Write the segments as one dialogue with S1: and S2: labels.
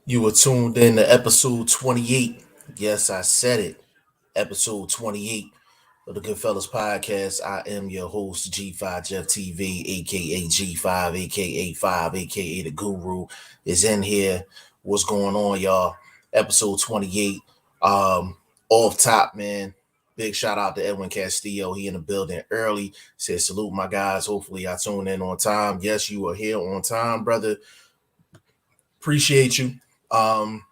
S1: You were tuned in to episode 28. Yes, I said it. Episode 28 of the Goodfellas podcast. I am your host, G5 Jeff TV, aka G5, aka 5, aka the Guru, is in here. What's going on, y'all? Episode 28. Um, Off top, man. Big shout out to Edwin Castillo. He in the building early. Said salute my guys. Hopefully I tune in on time. Yes, you are here on time, brother. Appreciate you. Um,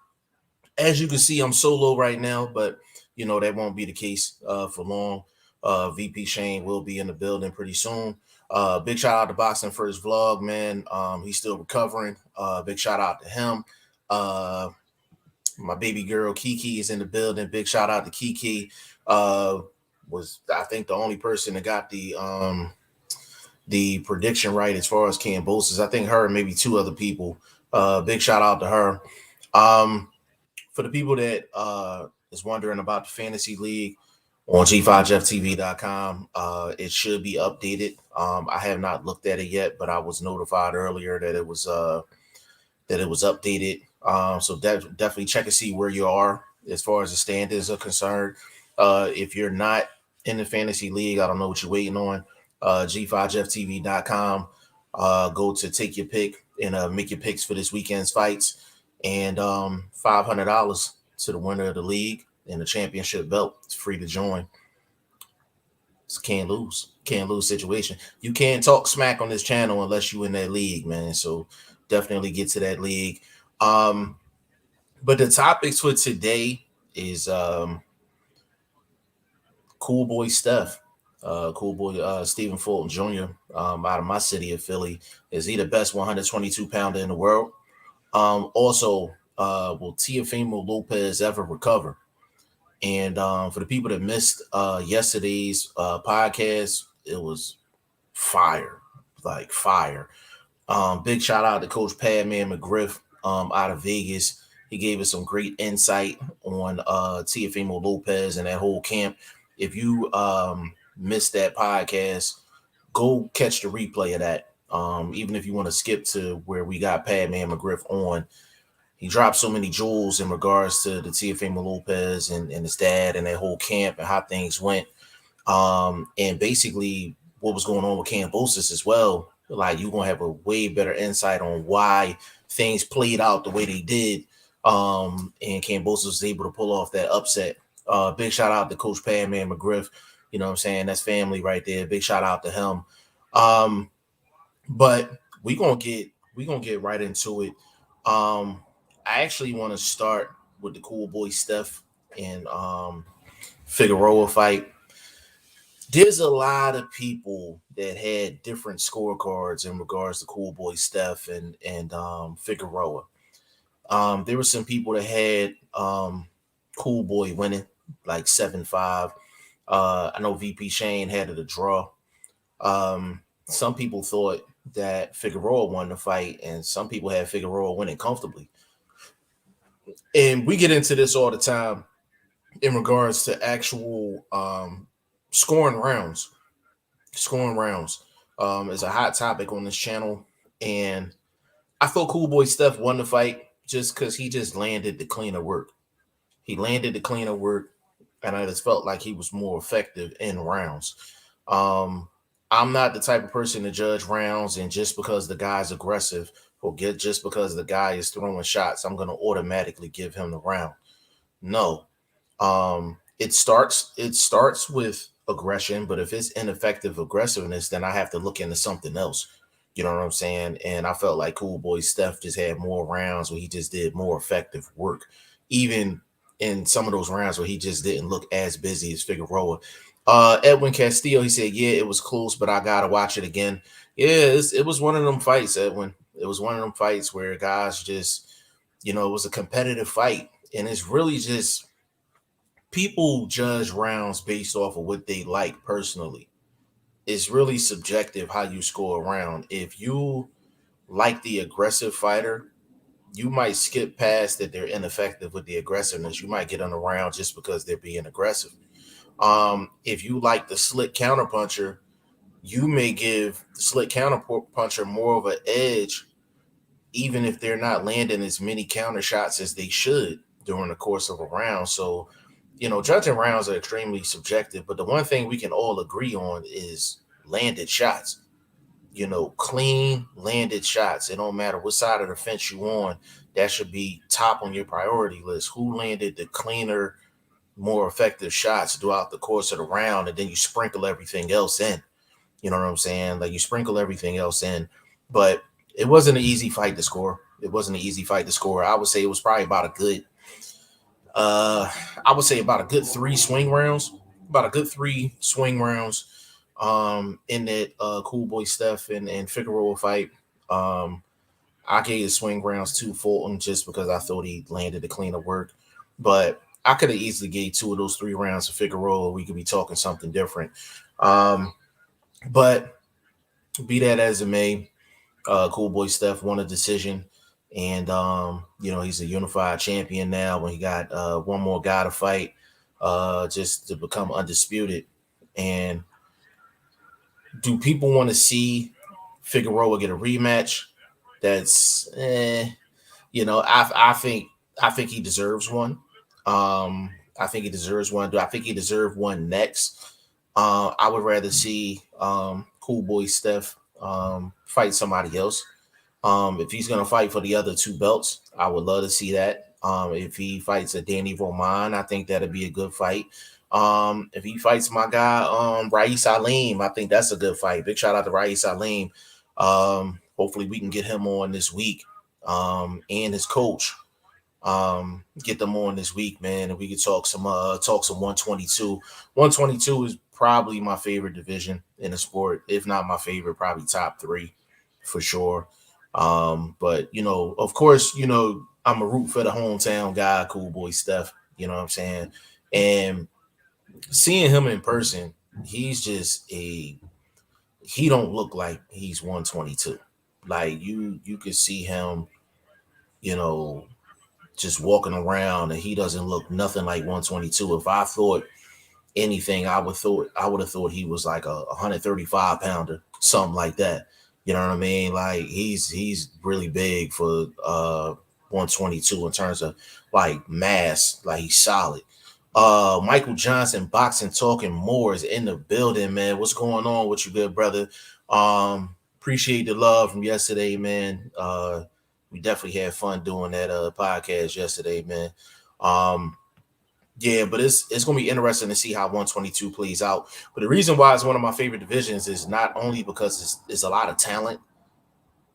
S1: as you can see, I'm solo right now, but that won't be the case for long. VP Shane will be in the building pretty soon. Big shout out to BoxingFirst Vlog, man. He's still recovering. Big shout out to him. Uh, my baby girl Kiki is in the building. Big shout out to Kiki. Uh, was I think the only person that got the prediction right as far as Cambosis. I think her and maybe two other people. Big shout out to her. Um, for the people that is wondering about the fantasy league on g5jeftv.com, it should be updated. I have not looked at it yet, but I was notified earlier that it was updated. So definitely check and see where you are as far as the standings are concerned. If you're not in the fantasy league, I don't know what you're waiting on. G5jeftv.com. Go to take your pick and make your picks for this weekend's fights, and $500 to the winner of the league and the championship belt. It's free to join. It's can't lose situation. You can't talk smack on this channel unless you in that league, man. So definitely get to that league. Um, but the topics for today is cool boy Steph. Cool boy Stephen Fulton Jr. Out of my city of Philly. Is he the best 122 pounder in the world? Also, will Teofimo Lopez ever recover? And for the people that missed yesterday's podcast, it was fire, like fire. Big shout out to Coach Padman McGriff out of Vegas. He gave us some great insight on Teofimo Lopez and that whole camp. If you missed that podcast, go catch the replay of that. Even if you want to skip to where we got Padman McGriff on, he dropped so many jewels in regards to the Teofimo Lopez and his dad and that whole camp and how things went. And basically what was going on with Cambosis as well. Like you're gonna have a way better insight on why things played out the way they did. And Cambosis was able to pull off that upset. Big shout out to Coach Padman McGriff. You know what I'm saying? That's family right there. Big shout out to him. But we gonna get right into it. I actually want to start with the cool boy Steph and Figueroa fight. There's a lot of people that had different scorecards in regards to Cool Boy Steph and Figueroa. There were some people that had Cool Boy winning like 7-5. I know VP Shane had it a draw. Some people thought that Figueroa won the fight, and some people had Figueroa winning comfortably. And we get into this all the time in regards to actual scoring rounds. Scoring rounds is a hot topic on this channel, and I thought Cool Boy Steph won the fight just because he just landed the cleaner work. He landed the cleaner work, and I just felt like he was more effective in rounds. Um, I'm not the type of person to judge rounds, and just because the guy's aggressive or just because the guy is throwing shots, I'm going to automatically give him the round. No, it starts with aggression, but if it's ineffective aggressiveness, then I have to look into something else. You know what I'm saying? And I felt like Cool Boy Steph just had more rounds where he just did more effective work, even in some of those rounds where he just didn't look as busy as Figueroa. Edwin Castillo, he said, "Yeah, it was close, but I gotta watch it again." Yeah, it was one of them fights, Edwin. It was one of them fights where guys just, it was a competitive fight, and it's really just people judge rounds based off of what they like personally. It's really subjective how you score a round. If you like the aggressive fighter, you might skip past that they're ineffective with the aggressiveness. You might get on a round just because they're being aggressive. If you like the slick counterpuncher, you may give the slick counterpuncher more of an edge even if they're not landing as many counter shots as they should during the course of a round. So, judging rounds are extremely subjective, but the one thing we can all agree on is landed shots. Clean landed shots. It don't matter what side of the fence you on. That should be top on your priority list. Who landed the cleaner, more effective shots throughout the course of the round, and then you sprinkle everything else in. You know what I'm saying? Like, you sprinkle everything else in. But it wasn't an easy fight to score. It wasn't an easy fight to score. I would say it was probably about a good I would say about a good three swing rounds. About a good three swing rounds in that Cool Boy Steph and Figueroa fight. Um I gave the swing rounds to Fulton just because I thought he landed the cleaner work. But I could have easily gave two of those 3 rounds to Figueroa. We could be talking something different. Um, but be that as it may, Cool Boy Steph won a decision. And he's a unified champion now when he got one more guy to fight just to become undisputed. And do people want to see Figueroa get a rematch? That's I think he deserves one. I think he deserves one. Do I think he deserves one next? I would rather see Cool Boy Steph fight somebody else. If he's gonna fight for the other 2 belts, I would love to see that. If he fights a Danny Roman, I think that'd be a good fight. If he fights my guy, Rais Salim, I think that's a good fight. Big shout out to Rais Salim. Hopefully we can get him on this week. And his coach. Get them on this week, man, and we could talk some 122. 122 is probably my favorite division in the sport, if not my favorite, probably top 3 for sure. But of course, I'm a root for the hometown guy, Cool Boy Steph. You know what I'm saying? And seeing him in person, he's just he don't look like he's 122. Like you could see him, just walking around, and he doesn't look nothing like 122. If I thought anything, I would have thought he was like a 135 pounder, something like that. You know what I mean? Like he's really big for 122 in terms of like mass, like he's solid. Michael Johnson, boxing talking more, is in the building, man. What's going on with you, good brother? Appreciate the love from yesterday, man. We definitely had fun doing that podcast yesterday, man. Yeah, but it's gonna be interesting to see how 122 plays out. But the reason why it's one of my favorite divisions is not only because it's a lot of talent,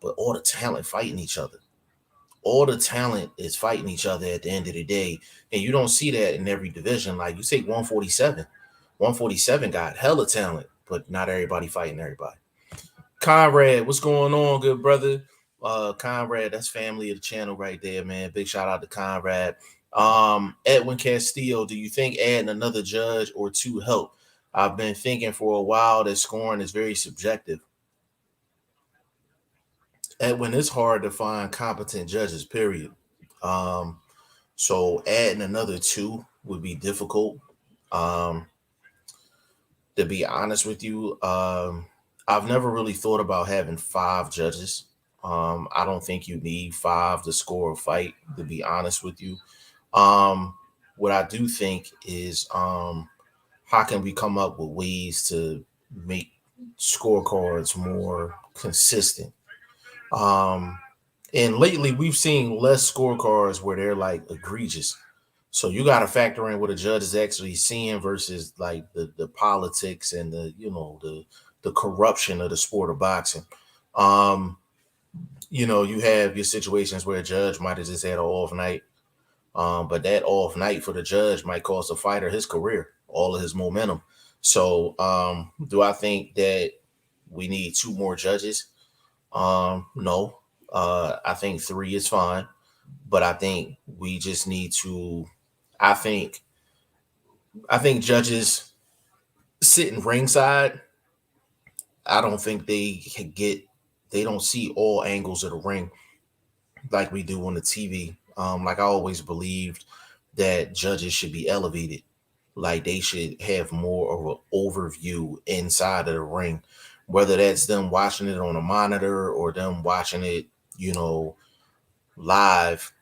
S1: but all the talent fighting each other. All the talent is fighting each other at the end of the day, and you don't see that in every division. Like, you take 147, 147 got hella talent, but not everybody fighting everybody. Conrad, what's going on, good brother? Conrad, that's family of the channel right there, man. Big shout out to Conrad. Edwin Castillo, do you think adding another judge or 2 help? I've been thinking for a while that scoring is very subjective. Edwin, it's hard to find competent judges, period. So adding another 2 would be difficult. To be honest with you, I've never really thought about having 5 judges. I don't think you need 5 to score a fight, to be honest with you. What I do think is how can we come up with ways to make scorecards more consistent? And lately we've seen less scorecards where they're like egregious. So you got to factor in what a judge is actually seeing versus like the politics and the corruption of the sport of boxing. You have your situations where a judge might have just had an off night. But that off night for the judge might cost a fighter his career, all of his momentum. So do I think that we need 2 more judges? No. I think 3 is fine. But I think we just need to I think judges sitting ringside. I don't think they don't see all angles of the ring like we do on the TV. Like I always believed that judges should be elevated. Like they should have more of an overview inside of the ring, whether that's them watching it on a monitor or them watching it, live,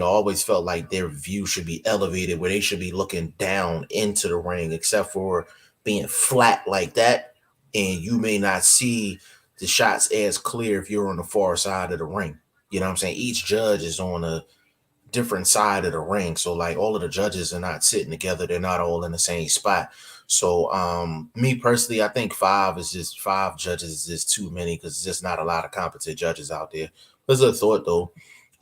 S1: always felt like their view should be elevated where they should be looking down into the ring, except for being flat like that. And you may not see the shots as clear if you're on the far side of the ring. You know what I'm saying? Each judge is on a different side of the ring. So like all of the judges are not sitting together. They're not all in the same spot. So me personally, I think five judges is just too many because there's just not a lot of competent judges out there. There's a thought though.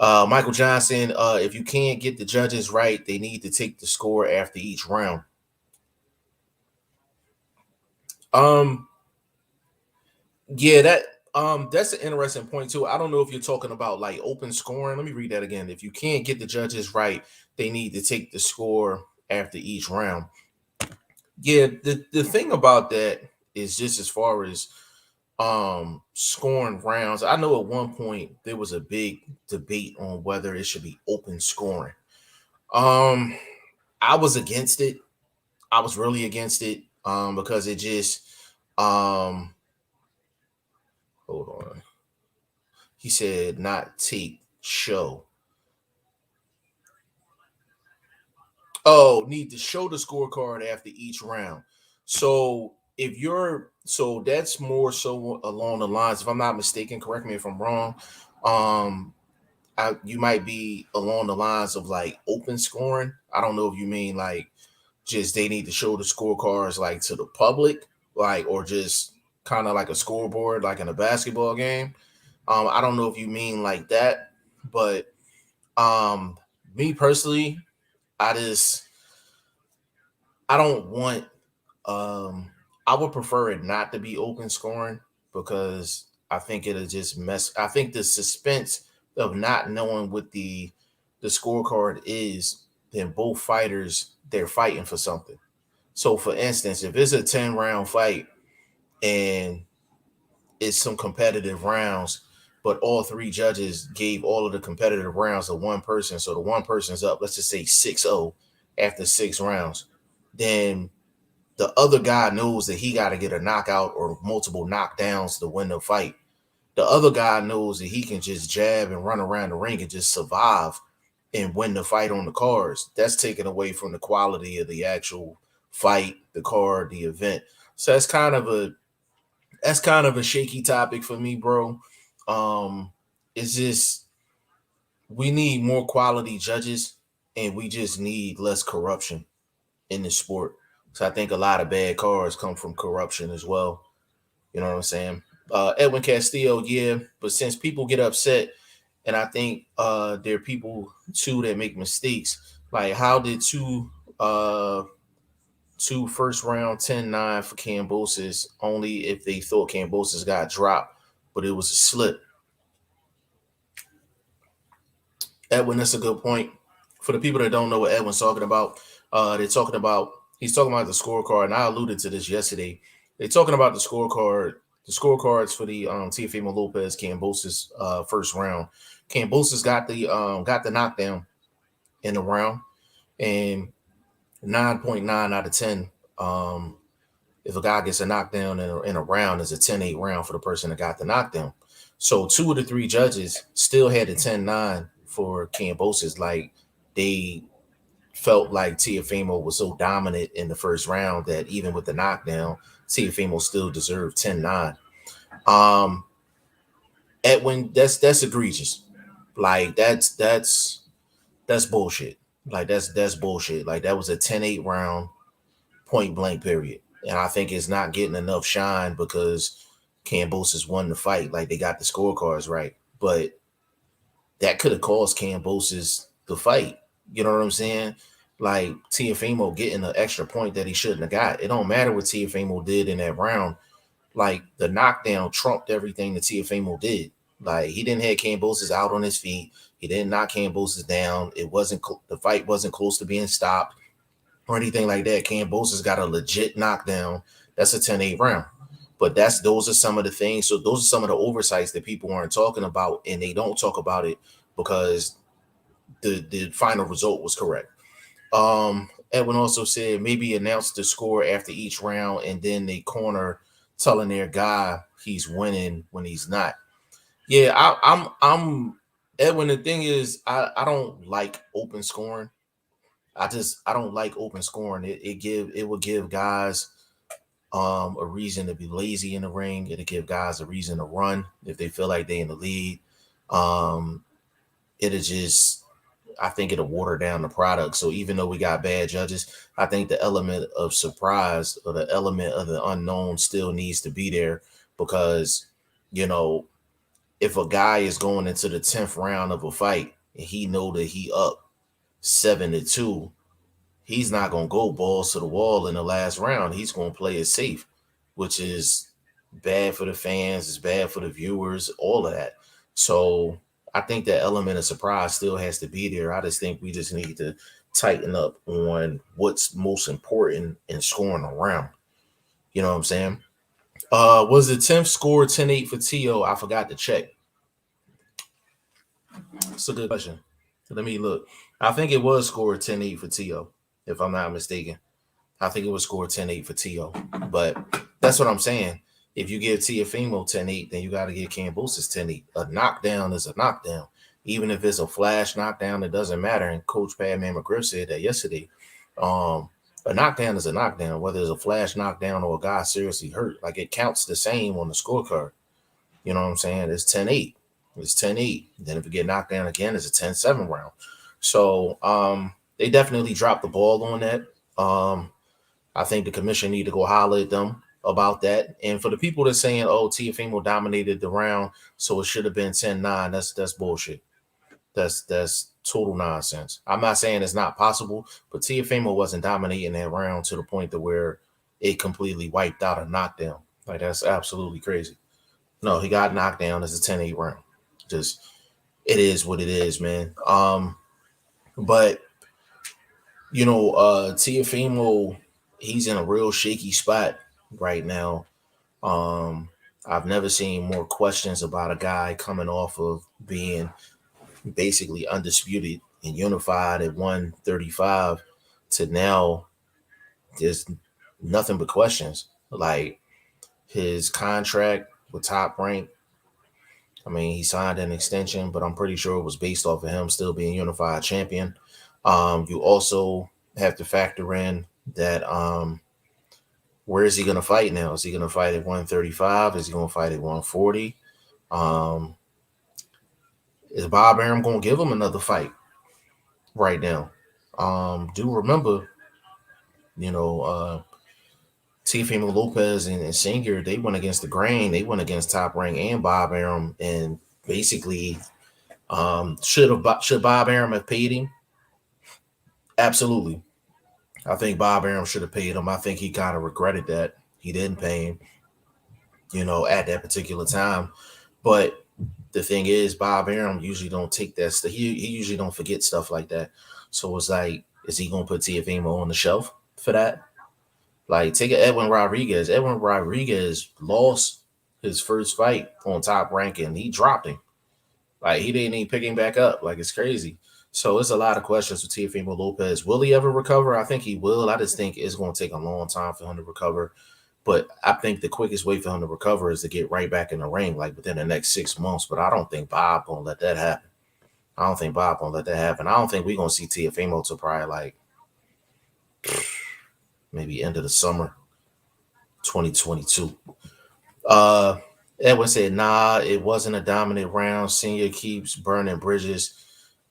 S1: Michael Johnson, if you can't get the judges right, they need to take the score after each round. Um, yeah, that's an interesting point too. I don't know if you're talking about like open scoring. Let me read that again. If you can't get the judges right, they need to take the score after each round. Yeah, the thing about that is just as far as scoring rounds. I know at one point there was a big debate on whether it should be open scoring. Um I was against it. I was really against it because it just um hold on. He said not take show. Oh, need to show the scorecard after each round. So if you're so that's more so along the lines, if I'm not mistaken, correct me if I'm wrong. Um you might be along the lines of like open scoring. I don't know if you mean like just they need to show the scorecards like to the public, like or just kind of like a scoreboard, like in a basketball game. I don't know if you mean like that, but um, me personally, I just I don't want I would prefer it not to be open scoring because I think it'll just mess. I think the suspense of not knowing what the scorecard is, then both fighters they're fighting for something. So, for instance, if it's a 10-round fight and it's some competitive rounds, but all three judges gave all of the competitive rounds to one person, so the one person's up, let's just say 6-0 after 6 rounds, then the other guy knows that he got to get a knockout or multiple knockdowns to win the fight. The other guy knows that he can just jab and run around the ring and just survive and win the fight on the cards. That's taken away from the quality of the actual fight, the card, the event. So that's kind of a shaky topic for me, bro. It's just we need more quality judges and we just need less corruption in the sport. So I think a lot of bad cards come from corruption as well. You know what I'm saying? Edwin Castillo, yeah, but since people get upset, and I think there are people too that make mistakes. Like how did two first round 10-9 for Cambosis only if they thought Cambosis got dropped, but it was a slip. Edwin, that's a good point. For the people that don't know what Edwin's talking about, they're talking about he's talking about the scorecard, and I alluded to this yesterday. They're talking about the scorecards for the Teofimo Lopez Cambosis first round. Cambosis got the knockdown in the round, and 9.9 out of 10. If a guy gets a knockdown in a round, is a 10-8 round for the person that got the knockdown. So two of the three judges still had a 10-9 for Cambosis. Like they felt like Teofimo was so dominant in the first round that even with the knockdown, Teofimo still deserved 10-9. Um, Edwin, that's egregious. Like that's bullshit. Like that's bullshit. Like that was a 10-8 round point blank period. And I think it's not getting enough shine because Cambosis won the fight. Like they got the scorecards right. But that could have caused Cambosis the fight. You know what I'm saying? Like Teofimo getting an extra point that he shouldn't have got. It don't matter what Teofimo did in that round. Like the knockdown trumped everything that Teofimo did. Like he didn't have Cambosis out on his feet. He didn't knock Cambosis down. It wasn't the fight wasn't close to being stopped or anything like that. Cambosis got a legit knockdown. That's a 10-8 round. But those are some of the things. So those are some of the oversights that people aren't talking about, and they don't talk about it because the final result was correct. Edwin also said maybe announce the score after each round and then they corner telling their guy he's winning when he's not. Yeah, I'm Edwin, the thing is, I don't like open scoring. I don't like open scoring. It will give guys a reason to be lazy in the ring. It'll give guys a reason to run if they feel like they in the lead. Um, it'll just I think it'll water down the product. So even though we got bad judges, I think the element of surprise or the element of the unknown still needs to be there because, you know, if a guy is going into the 10th round of a fight and he know that he up 7-2, he's not gonna go balls to the wall in the last round. He's gonna play it safe, which is bad for the fans, it's bad for the viewers, all of that. So I think that element of surprise still has to be there. I just think we just need to tighten up on what's most important in scoring a round. You know what I'm saying? Was the 10th score 10-8 for Tio? I forgot to check. That's a good question. Let me look. I think it was scored 10-8 for Tio, if I'm not mistaken. I think it was scored 10-8 for Tio. But that's what I'm saying. If you give Teofimo 10-8, then you got to give Kambosos 10-8. A knockdown is a knockdown. Even if it's a flash knockdown, it doesn't matter. And Coach Padman McGriff said that yesterday. A knockdown is a knockdown, whether it's a flash knockdown or a guy seriously hurt. Like, it counts the same on the scorecard. You know what I'm saying? It's 10-8. It's 10-8. Then if you get knocked down again, it's a 10-7 round. So they definitely dropped the ball on that. I think the commission need to go holler at them about that. And for the people that saying, oh, Teofimo dominated the round, so it should have been 10-9, that's bullshit. That's total nonsense. I'm not saying it's not possible, but Teofimo wasn't dominating that round to the point to where it completely wiped out a knockdown. Like, that's absolutely crazy. No, he got knocked down as a 10-8 round. Just, it is what it is, man. But you know, Teofimo, he's in a real shaky spot right now. I've never seen more questions about a guy coming off of being basically undisputed and unified at 135 to now there's nothing but questions. Like, his contract with Top Rank, I mean, he signed an extension, but I'm pretty sure it was based off of him still being unified champion. You also have to factor in that where is he going to fight now? Is he going to fight at 135? Is he going to fight at 140? Is Bob Arum going to give him another fight right now? Do remember, you know, Teofimo Lopez and Singer, they went against the grain. They went against Top Rank and Bob Arum, and basically, should Bob Arum have paid him? Absolutely. I think Bob Arum should have paid him. I think he kind of regretted that he didn't pay him, you know, at that particular time. But the thing is, Bob Arum usually don't take that stuff. He usually don't forget stuff like that. So it's like, is he gonna put Teofimo on the shelf for that? Like, take an Edwin Rodriguez. Edwin Rodriguez lost his first fight on Top Rank and he dropped him. Like, he didn't even pick him back up. Like, it's crazy. So it's a lot of questions with Teofimo Lopez. Will he ever recover? I think he will. I just think it's going to take a long time for him to recover. But I think the quickest way for him to recover is to get right back in the ring, like within the next 6 months. But I don't think Bob going to let that happen. I don't think Bob going to let that happen. I don't think we're going to see Teofimo till probably like maybe end of the summer 2022. Edwin said, nah, it wasn't a dominant round. Senior keeps burning bridges.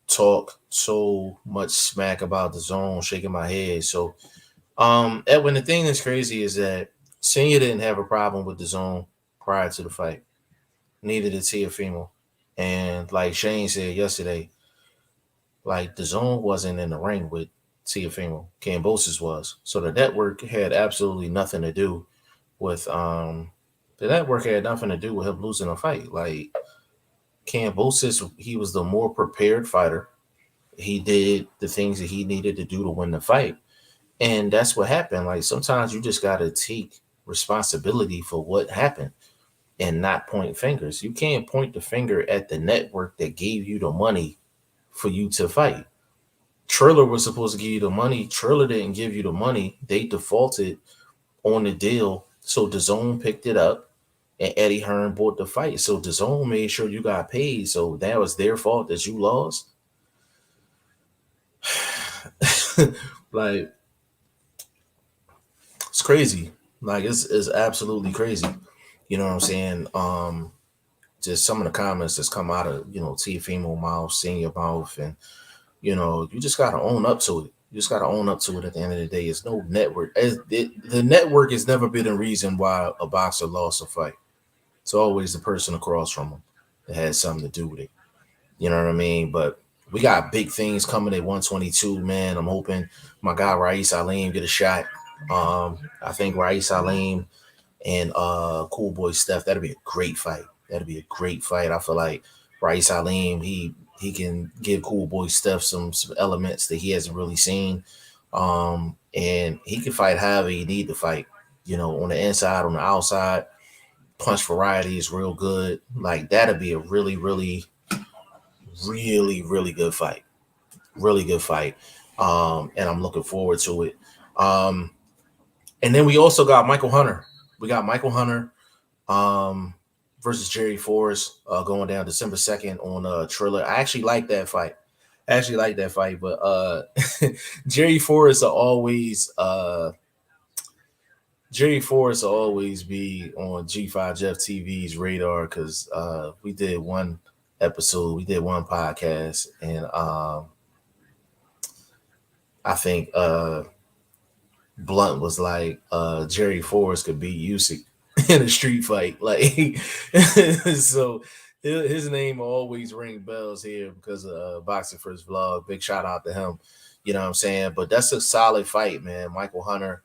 S1: Talk so much smack about the zone, shaking my head. So, Edwin, the thing that's crazy is that Senior didn't have a problem with the zone prior to the fight. Neither did Teofimo. And like Shane said yesterday, like, the zone wasn't in the ring with Teofimo. Kambosos was. So the network had absolutely nothing to do with him losing a fight. Like, Kambosos, he was the more prepared fighter. He did the things that he needed to do to win the fight. And that's what happened. Like, sometimes you just got to take responsibility for what happened and not point fingers. You can't point the finger at the network that gave you the money for you to fight. Triller was supposed to give you the money. Triller didn't give you the money. They defaulted on the deal. So DAZN picked it up and Eddie Hearn bought the fight. So DAZN made sure you got paid. So that was their fault that you lost. Like, it's crazy. Like, it's absolutely crazy. You know what I'm saying? Just some of the comments that's come out of, Teofimo mouth, senior mouth, and you just gotta own up to it. You just gotta own up to it. At the end of the day, it's no network. The network has never been a reason why a boxer lost a fight. It's always the person across from him that has something to do with it. You know what I mean? But we got big things coming at 122, man. I'm hoping my guy Rais Alim get a shot. I think Rais Alim and Cool Boy Steph, that'll be a great fight. That'll be a great fight. I feel like Rais Alim, he can give Cool Boy Steph some elements that he hasn't really seen. And he can fight however he need to fight. On the inside, on the outside, punch variety is real good. Like, that'll be a really, really, really, really good fight. Really good fight. And I'm looking forward to it. And then we also got Michael Hunter. We got Michael Hunter versus Jerry Forrest going down December 2nd on Triller. I actually like that fight. But Jerry Forrest will always be on G5 Jeff TV's radar because we did one episode, we did one podcast, and I think Blunt was like, Jerry Forrest could beat Usyk in a street fight. Like, so his name always ring bells here because of BoxingFirst Vlog. Big shout out to him. You know what I'm saying? But that's a solid fight, man. Michael Hunter,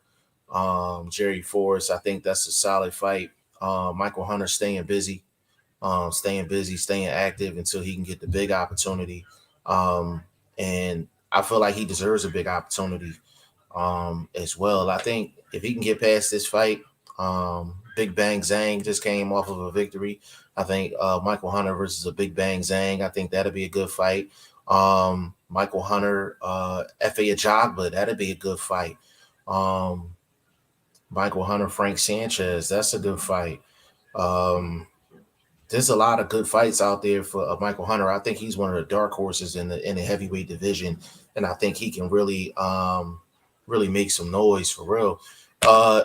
S1: Jerry Forrest. I think that's a solid fight. Michael Hunter staying busy, staying active until he can get the big opportunity. And I feel like he deserves a big opportunity as well. I think if he can get past this fight, Big Bang Zhang just came off of a victory. I think Michael Hunter versus a Big Bang Zhang, I think that'll be a good fight. Michael Hunter, F.A. Ajagba, that'll be a good fight. Michael Hunter, Frank Sanchez, that's a good fight. There's a lot of good fights out there for Michael Hunter. I think he's one of the dark horses in the heavyweight division, and I think he can really make some noise for real.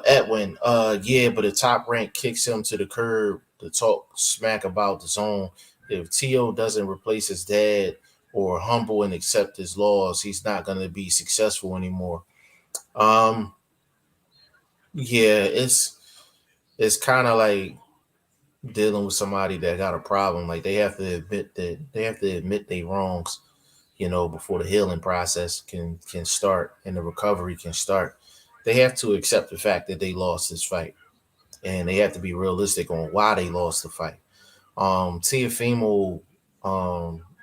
S1: Edwin, yeah, but the Top Rank kicks him to the curb to talk smack about the zone. If Tio doesn't replace his dad or humble and accept his laws, he's not going to be successful anymore. Yeah, it's kind of like dealing with somebody that got a problem. Like, they have to admit their wrongs, before the healing process can start and the recovery can start. They have to accept the fact that they lost this fight, and they have to be realistic on why they lost the fight. Teofimo,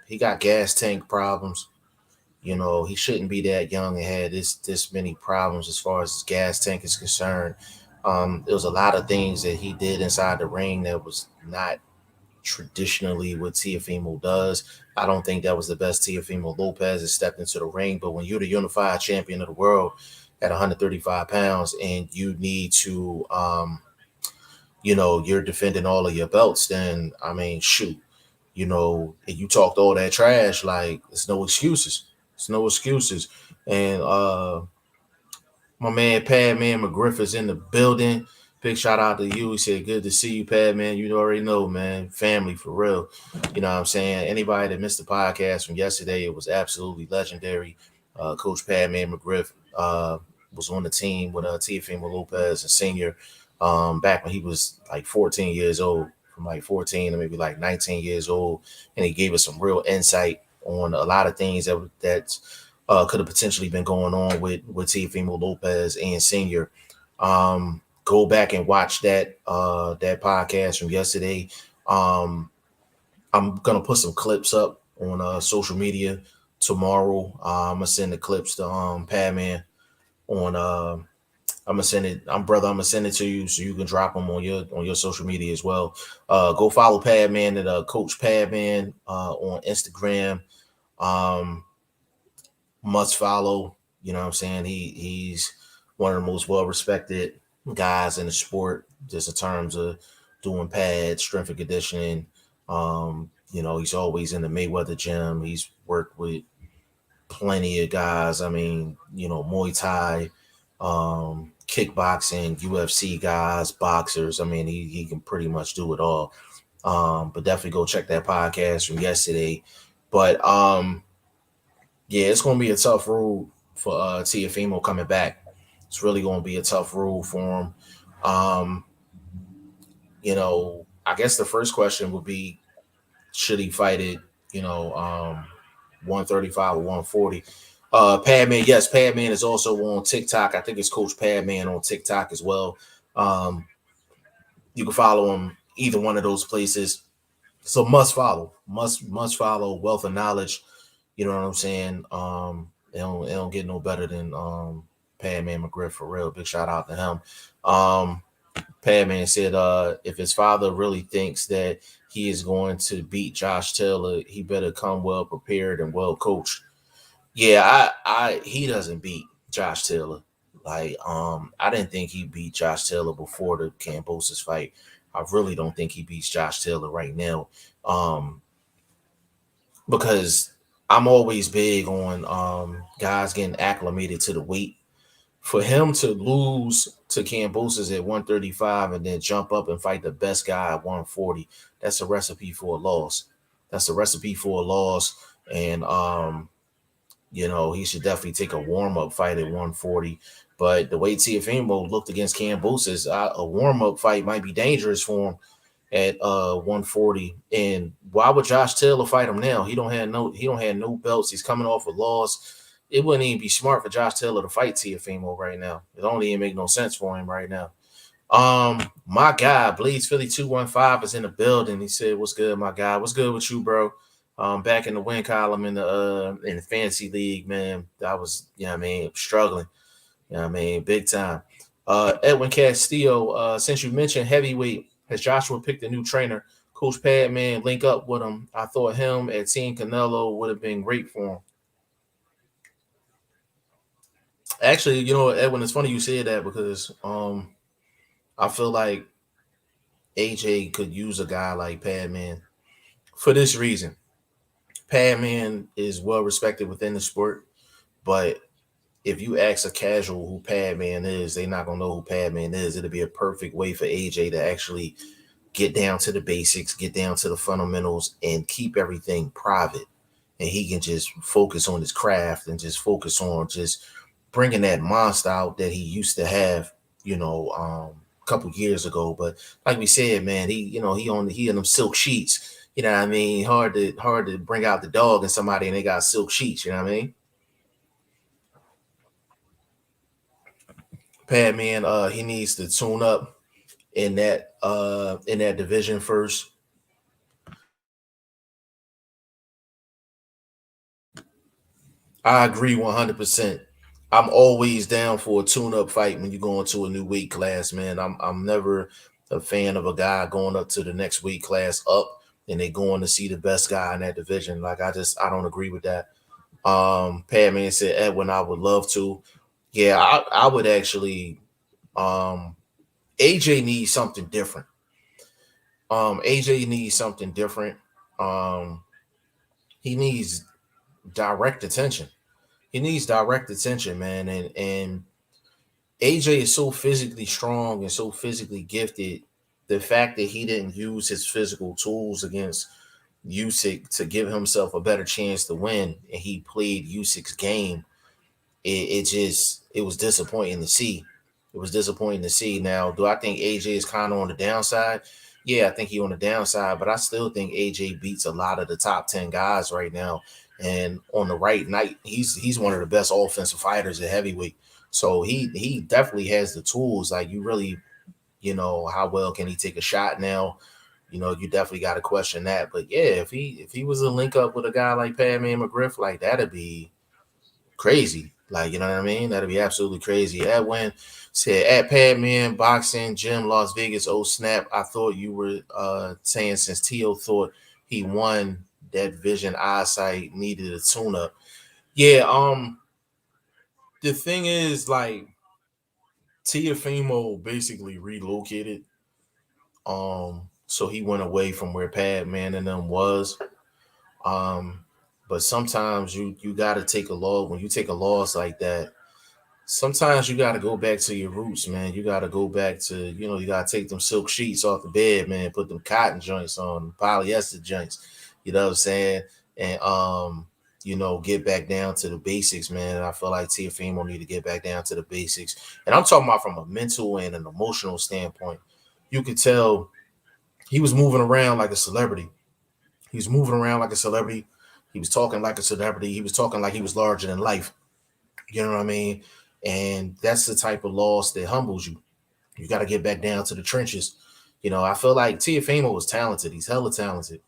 S1: he got gas tank problems. He shouldn't be that young and had this many problems as far as his gas tank is concerned. There was a lot of things that he did inside the ring that was not traditionally what Teofimo does. I don't think that was the best Teofimo Lopez has stepped into the ring. But when you're the unified champion of the world at 135 pounds and you need to, you're defending all of your belts, then, I mean, shoot, and you talked all that trash, like, it's no excuses. It's no excuses. And my man Padman McGriff is in the building. Big shout out to you. He said, good to see you, Padman. You already know, man. Family for real. You know what I'm saying? Anybody that missed the podcast from yesterday, it was absolutely legendary. Coach Padman McGriff was on the team with Teofimo Lopez and Senior back when he was like 14 years old, from like 14 to maybe like 19 years old. And he gave us some real insight on a lot of things that could have potentially been going on with Teofimo Lopez and Senior. Go back and watch that podcast from yesterday. I'm gonna put some clips up on social media tomorrow. I'm gonna send the clips to Padman on. I'm gonna send it. I'm gonna send it to you so you can drop them on your social media as well. Go follow Padman at Coach Padman on Instagram. Must follow. You know what I'm saying? He's one of the most well respected guys in the sport, just in terms of doing pads, strength and conditioning. He's always in the Mayweather gym. He's worked with plenty of guys. I mean, Muay Thai, kickboxing, UFC guys, boxers. I mean, he can pretty much do it all. But definitely go check that podcast from yesterday. But yeah, it's gonna be a tough road for Teofimo coming back. It's really gonna be a tough road for him. Um, I guess the first question would be, should he fight it, 135 or 140? Padman, yes, Padman is also on TikTok. I think it's Coach Padman on TikTok as well. Um, you can follow him either one of those places. So must follow. Wealth of knowledge. You know what I'm saying? It don't get no better than Padman McGriff, for real. Big shout out to him. Padman said, if his father really thinks that he is going to beat Josh Taylor, he better come well prepared and well coached. Yeah, he doesn't beat Josh Taylor. Like, I didn't think he beat Josh Taylor before the Kambosos fight. I really don't think he beats Josh Taylor right now. Because I'm always big on guys getting acclimated to the weight. For him to lose to Kambosos at 135 and then jump up and fight the best guy at 140, that's a recipe for a loss. That's a recipe for a loss. And he should definitely take a warm-up fight at 140. But the way Teofimo looked against Kambosos, a warm-up fight might be dangerous for him at 140. And why would Josh Taylor fight him now? He don't have no belts. He's coming off a loss. It wouldn't even be smart for Josh Taylor to fight Teofimo right now. It don't even make no sense for him right now. My guy, Bleeds Philly 215 is in the building. He said, "What's good, my guy? What's good with you, bro?" Back in the win column in the fantasy league, man. I was, struggling. Big time. Edwin Castillo, since you mentioned heavyweight, has Joshua picked a new trainer? Coach Padman, link up with him. I thought him at Team Canelo would have been great for him. Actually, Edwin, it's funny you said that because I feel like AJ could use a guy like Padman for this reason. Padman is well respected within the sport, but if you ask a casual who Padman is, they're not gonna know who Padman is. It'll be a perfect way for AJ to actually get down to the basics, get down to the fundamentals, and keep everything private. And he can just focus on his craft and just focus on just bringing that monster out that he used to have, a couple years ago. But like we said, man, he in them silk sheets. You know what I mean? Hard to bring out the dog in somebody and they got silk sheets. You know what I mean? Padman, he needs to tune up in that division first. I agree 100%. I'm always down for a tune-up fight when you go into a new weight class, man. I'm never a fan of a guy going up to the next weight class up and they going to see the best guy in that division. Like I don't agree with that. Padman said, Edwin, I would love to. Yeah, I would actually. AJ needs something different. AJ needs something different. Um, he needs direct attention. He needs direct attention, man. And AJ is so physically strong and so physically gifted. The fact that he didn't use his physical tools against Usyk to give himself a better chance to win, and he played Usyk's game, it was disappointing to see. It was disappointing to see. Now, do I think AJ is kind of on the downside? Yeah, I think he's on the downside, but I still think AJ beats a lot of the top 10 guys right now. And on the right night, he's one of the best offensive fighters at heavyweight. So he definitely has the tools. Like you really, how well can he take a shot now? You definitely got to question that. But yeah, if he was a link up with a guy like Padman McGriff, like that'd be crazy. Like, you know what I mean? That'd be absolutely crazy. Edwin said at Padman Boxing Gym, Las Vegas. Oh snap! I thought you were saying since Tio thought he won that vision eyesight needed a tune up. Yeah. The thing is, like, Teofimo basically relocated. So he went away from where Padman and them was. But sometimes you gotta take a loss. When you take a loss like that, sometimes you gotta go back to your roots, man. You gotta go back to, you gotta take them silk sheets off the bed, man, put them cotton joints on, polyester joints, you know what I'm saying? And get back down to the basics, man. And I feel like Teofimo need to get back down to the basics. And I'm talking about from a mental and an emotional standpoint. You could tell he was moving around like a celebrity. He was moving around like a celebrity. He was talking like a celebrity. He was talking like he was larger than life. You know what I mean? And that's the type of loss that humbles you. You got to get back down to the trenches. I feel like Teofimo was talented. He's hella talented.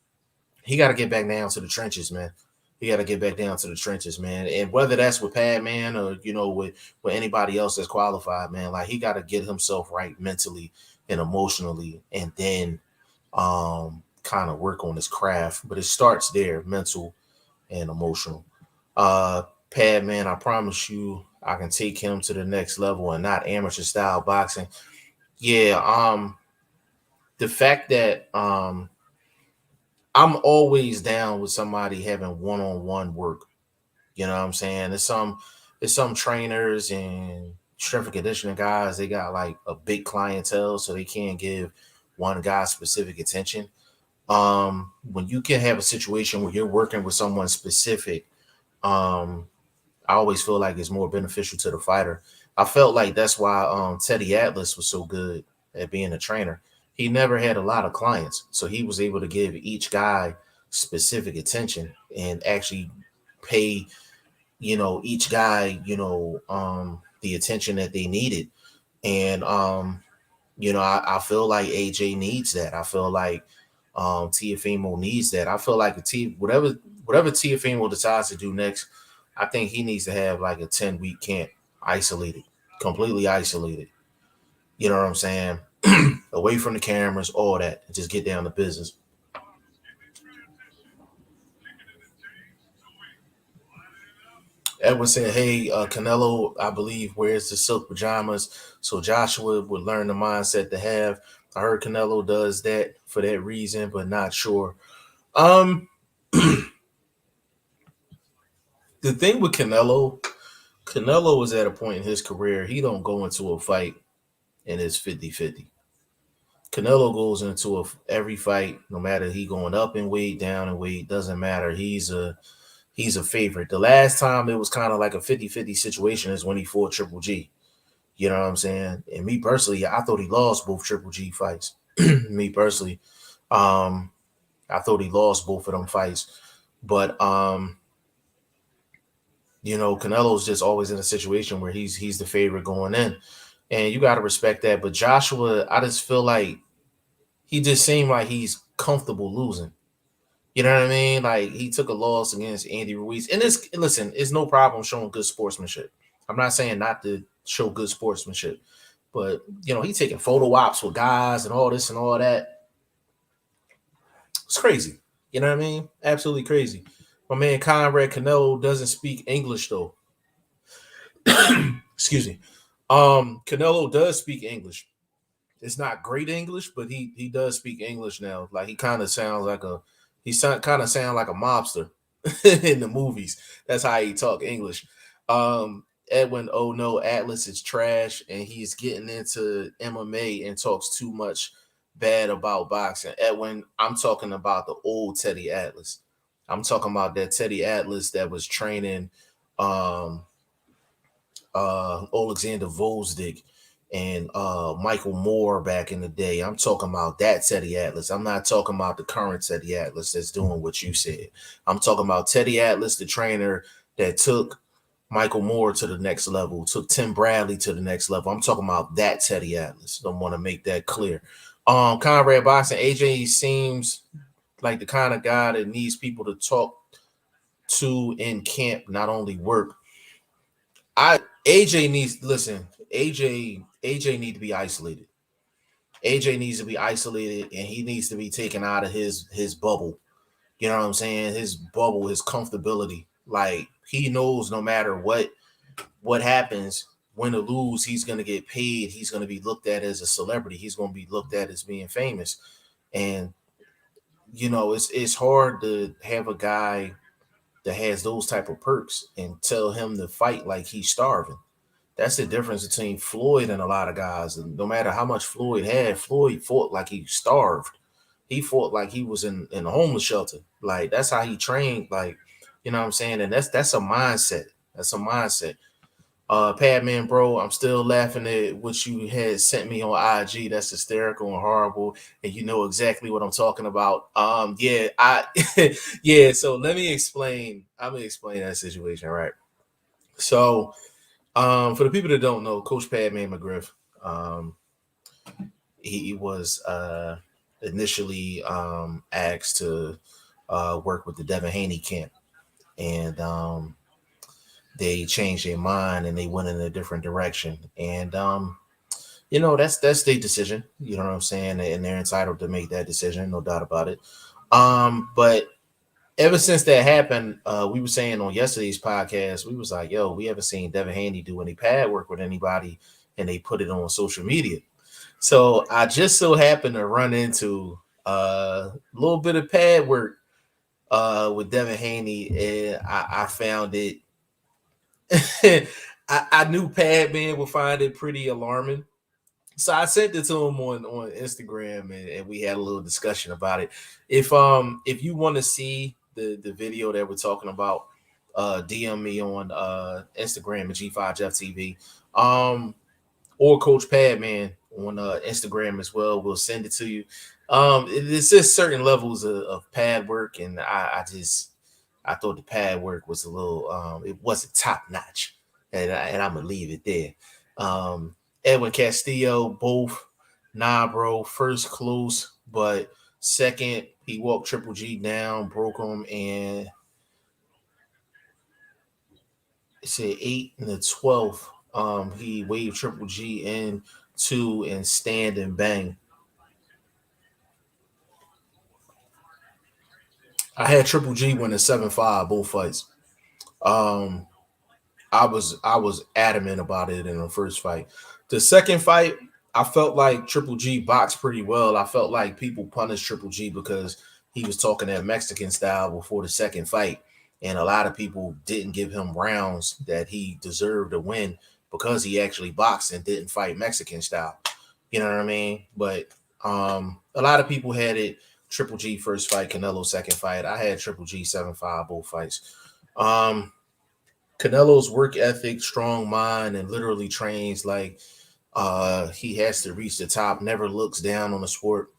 S1: He got to get back down to the trenches, man. He got to get back down to the trenches, man. And whether that's with Padman or, with anybody else that's qualified, man, like he got to get himself right mentally and emotionally, and then kind of work on his craft. But it starts there, mental and emotional. Padman, I promise you, I can take him to the next level, and not amateur style boxing. Yeah, the fact that I'm always down with somebody having one-on-one work. You know what I'm saying? There's some trainers and strength and conditioning guys, they got like a big clientele, so they can't give one guy specific attention. When you can have a situation where you're working with someone specific, um, I always feel like it's more beneficial to the fighter. I felt like that's why Teddy Atlas was so good at being a trainer. He never had a lot of clients, so he was able to give each guy specific attention and actually pay, each guy, the attention that they needed. And I feel like AJ needs that. I feel like Teofimo needs that. I feel like whatever Teofimo decides to do next, I think he needs to have like a 10-week camp, isolated, completely isolated. You know what I'm saying? Away from the cameras, all that, and just get down to business. Edwin said, "Hey, Canelo, I believe wears the silk pajamas, so Joshua would learn the mindset to have. I heard Canelo does that for that reason, but not sure." Um, the thing with Canelo is at a point in his career, he don't go into a fight and it's 50-50. Canelo goes into every fight, no matter he going up in weight, down in weight, doesn't matter. He's a favorite. The last time it was kind of like a 50-50 situation is when he fought Triple G. You know what I'm saying? And me personally, I thought he lost both Triple G fights. Me personally, um, I thought he lost both of them fights. But Canelo's just always in a situation where he's the favorite going in. And you gotta respect that. But Joshua, I just feel like he just seemed like he's comfortable losing. You know what I mean? Like he took a loss against Andy Ruiz. And it's no problem showing good sportsmanship. I'm not saying not to show good sportsmanship, but he taking photo ops with guys and all this and all that. It's crazy. You know what I mean? Absolutely crazy. My man Conrad Canelo doesn't speak English though. Excuse me. Canelo does speak English. It's not great English, but he does speak English now. Like he kind of sounds like kind of sound like a mobster in the movies. That's how he talk English. Edwin, oh no, Atlas is trash, and he's getting into MMA and talks too much bad about boxing. Edwin, I'm talking about the old Teddy Atlas. I'm talking about that Teddy Atlas that was training um Alexander Volzdik and Michael Moore back in the day. I'm talking about that Teddy Atlas. I'm not talking about the current Teddy Atlas that's doing what you said. I'm talking about Teddy Atlas, the trainer that took Michael Moore to the next level, took Tim Bradley to the next level. I'm talking about that Teddy Atlas. Don't want to make that clear. Conrad Boxing, AJ seems like the kind of guy that needs people to talk to in camp, not only work. AJ needs listen. AJ need to be isolated. AJ needs to be isolated, and he needs to be taken out of his bubble. You know what I'm saying? His bubble, his comfortability. Like he knows no matter what happens, win or lose, he's going to get paid. He's going to be looked at as a celebrity. He's going to be looked at as being famous. And it's hard to have a guy that has those type of perks and tell him to fight like he's starving. That's the difference between Floyd and a lot of guys. And no matter how much Floyd had, Floyd fought like he starved. He fought like he was in a homeless shelter. Like that's how he trained. Like, you know what I'm saying? And that's a mindset. That's a mindset. Padman, bro, I'm still laughing at what you had sent me on IG. That's hysterical and horrible, and you know exactly what I'm talking about. Yeah, yeah. So let me explain. I'm gonna explain that situation, right? So, for the people that don't know, Coach Padman McGriff, he was initially asked to work with the Devin Haney camp, and they changed their mind and they went in a different direction. And that's their decision. You know what I'm saying? And they're entitled to make that decision, no doubt about it. But ever since that happened, we were saying on yesterday's podcast, we was like, yo, we haven't seen Devin Haney do any pad work with anybody, and they put it on social media. So I just so happened to run into a little bit of pad work with Devin Haney, and I found it. I knew Pad Man would find it pretty alarming. So I sent it to him on Instagram, and we had a little discussion about it. If you want to see the video that we're talking about, DM me on Instagram at G5JeffTV. Or Coach Padman on Instagram as well. We'll send it to you. It's just certain levels of pad work, and I thought the pad work was a little it wasn't top notch, and I'm gonna leave it there. Edwin Castillo, both nah, bro. First close, but second he walked Triple G down, broke him, and it said 8 and the 12th. He waved Triple G in two and stand and bang. I had Triple G win a 7-5 both fights. Um, I was adamant about it in the first fight. The second fight, I felt like Triple G boxed pretty well. I felt like people punished Triple G because he was talking that Mexican style before the second fight, and a lot of people didn't give him rounds that he deserved to win because he actually boxed and didn't fight Mexican style. You know what I mean? But a lot of people had it Triple G first fight, Canelo second fight. I had Triple G 7-5 both fights. Um, Canelo's work ethic, strong mind, and literally trains like he has to reach the top, never looks down on the sport.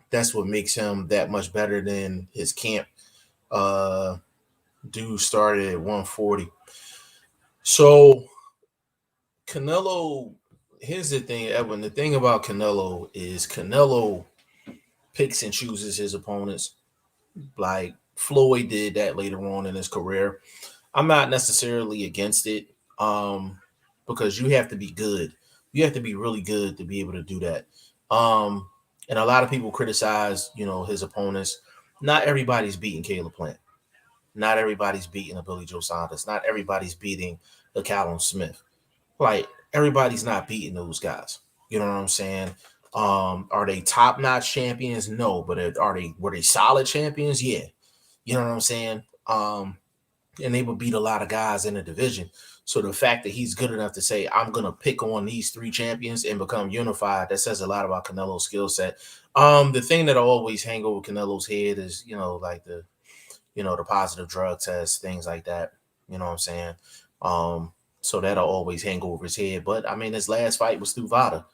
S1: That's what makes him that much better than his camp. Uh Dude started at 140. So Canelo, here's the thing, Edwin. The thing about Canelo is Canelo picks and chooses his opponents. Like Floyd did that later on in his career. I'm not necessarily against it, because you have to be good. You have to be really good to be able to do that. And a lot of people criticize, his opponents. Not everybody's beating Caleb Plant. Not everybody's beating a Billy Joe Saunders. Not everybody's beating a Callum Smith. Like everybody's not beating those guys. You know what I'm saying? Are they top notch champions? No, but were they solid champions? Yeah. You know what I'm saying? And they would beat a lot of guys in the division. So the fact that he's good enough to say, I'm going to pick on these three champions and become unified, that says a lot about Canelo's skill set. The thing that I always hang over Canelo's head is, like the positive drug test, things like that. You know what I'm saying? So that'll always hang over his head. But I mean, his last fight was through VADA,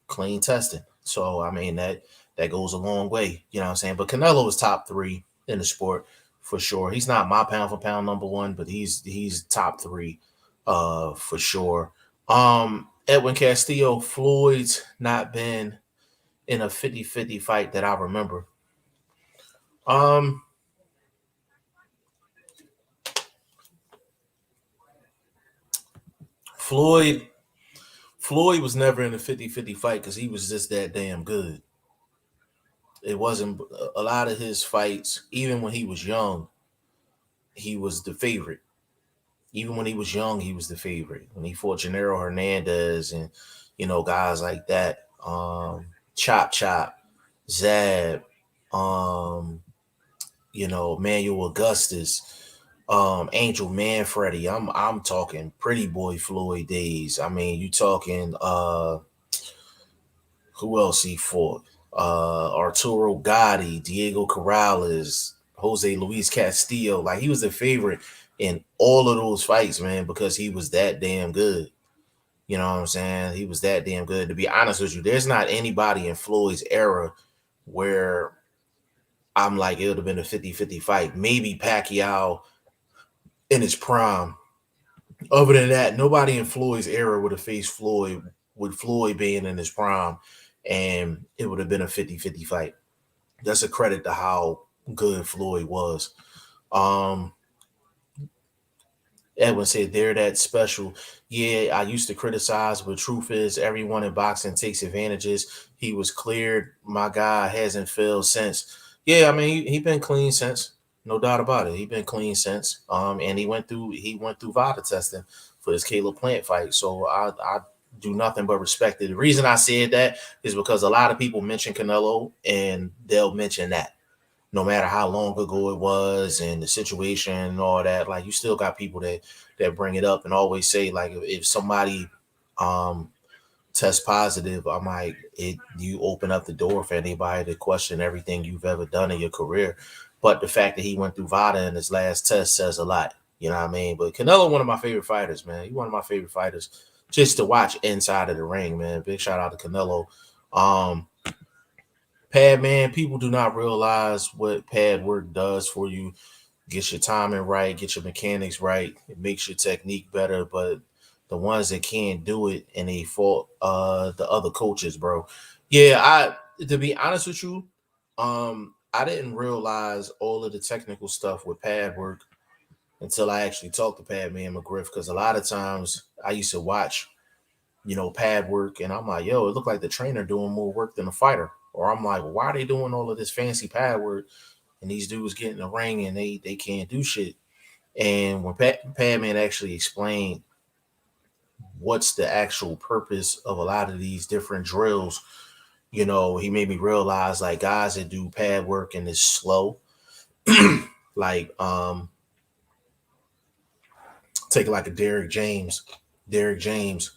S1: clean testing. So I mean that goes a long way. You know what I'm saying? But Canelo is top 3 in the sport for sure. He's not my pound for pound number 1, but he's top 3 for sure. Edwin Castillo, Floyd's not been in a 50-50 fight that I remember. Floyd was never in a 50-50 fight because he was just that damn good. It wasn't a lot of his fights, even when he was young, he was the favorite. Even when he was young, he was the favorite. When he fought Gennaro Hernandez and, guys like that, Chop Chop, Zab, um, Manuel Augustus, Angel Manfredi. I'm talking Pretty Boy Floyd days. I mean, you talking who else he fought? Arturo Gotti, Diego Corrales, Jose Luis Castillo. Like, he was the favorite in all of those fights, man, because he was that damn good. You know what I'm saying? He was that damn good. To be honest with you, there's not anybody in Floyd's era where I'm like, it would have been a 50-50 fight. Maybe Pacquiao in his prime. Other than that, nobody in Floyd's era would have faced Floyd with Floyd being in his prime, and it would have been a 50-50 fight. That's a credit to how good Floyd was. Um, Edwin said they're that special. Yeah, I used to criticize, but truth is, everyone in boxing takes advantages. He was cleared. My guy hasn't failed since. Yeah, I mean, he been clean since, no doubt about it. He been clean since. And he went through VADA testing for his Caleb Plant fight. So I do nothing but respect it. The reason I said that is because a lot of people mention Canelo, and they'll mention that no matter how long ago it was and the situation and all that. Like, you still got people that bring it up and always say, like, if somebody um tests positive, I'm like, you open up the door for anybody to question everything you've ever done in your career. But the fact that he went through VADA in his last test says a lot. You know what I mean? But Canelo, one of my favorite fighters, man. He's one of my favorite fighters just to watch inside of the ring, man. Big shout out to Canelo. Um, Pad, man, people do not realize what pad work does for you. Get your timing right, get your mechanics right. It makes your technique better. But the ones that can't do it and they fault the other coaches, bro. Yeah, to be honest with you, I didn't realize all of the technical stuff with pad work until I actually talked to Pad Man McGriff, because a lot of times I used to watch pad work, and I'm like, yo, it looked like the trainer doing more work than the fighter. Or I'm like, well, why are they doing all of this fancy pad work and these dudes get in the ring and they can't do shit? And when Padman actually explained what's the actual purpose of a lot of these different drills, he made me realize, like, guys that do pad work and is slow, like take like a Derrick James. Derrick James,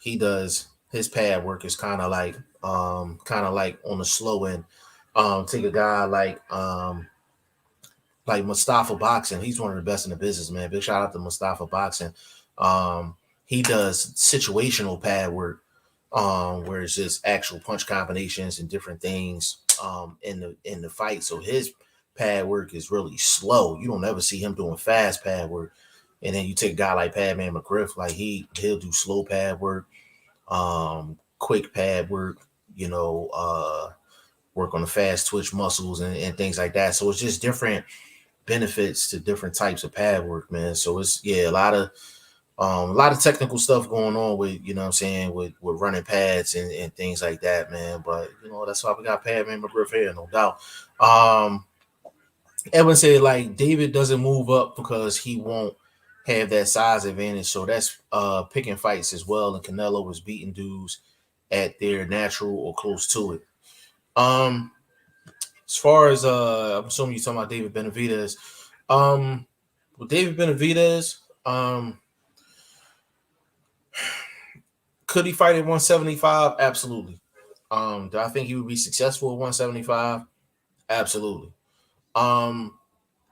S1: he does his pad work is kind of like on the slow end. Take a guy like Mustafa Boxing. He's one of the best in the business, man. Big shout out to Mustafa Boxing. He does situational pad work, where it's just actual punch combinations and different things in the fight. So his pad work is really slow. You don't ever see him doing fast pad work. And then you take a guy like Padman McGriff, like he'll do slow pad work, quick pad work, work on the fast twitch muscles and things like that. So it's just different benefits to different types of pad work, man. So it's a lot of technical stuff going on with, what I'm saying, with running pads and things like that, man. But that's why we got Padman McGriff here, no doubt. Edwin said, like, David doesn't move up because he won't have that size advantage. So that's picking fights as well. And Canelo was beating dudes at their natural or close to it. As far as I'm assuming you're talking about David Benavidez. With David Benavidez, could he fight at 175? Absolutely. Do I think he would be successful at 175? Absolutely.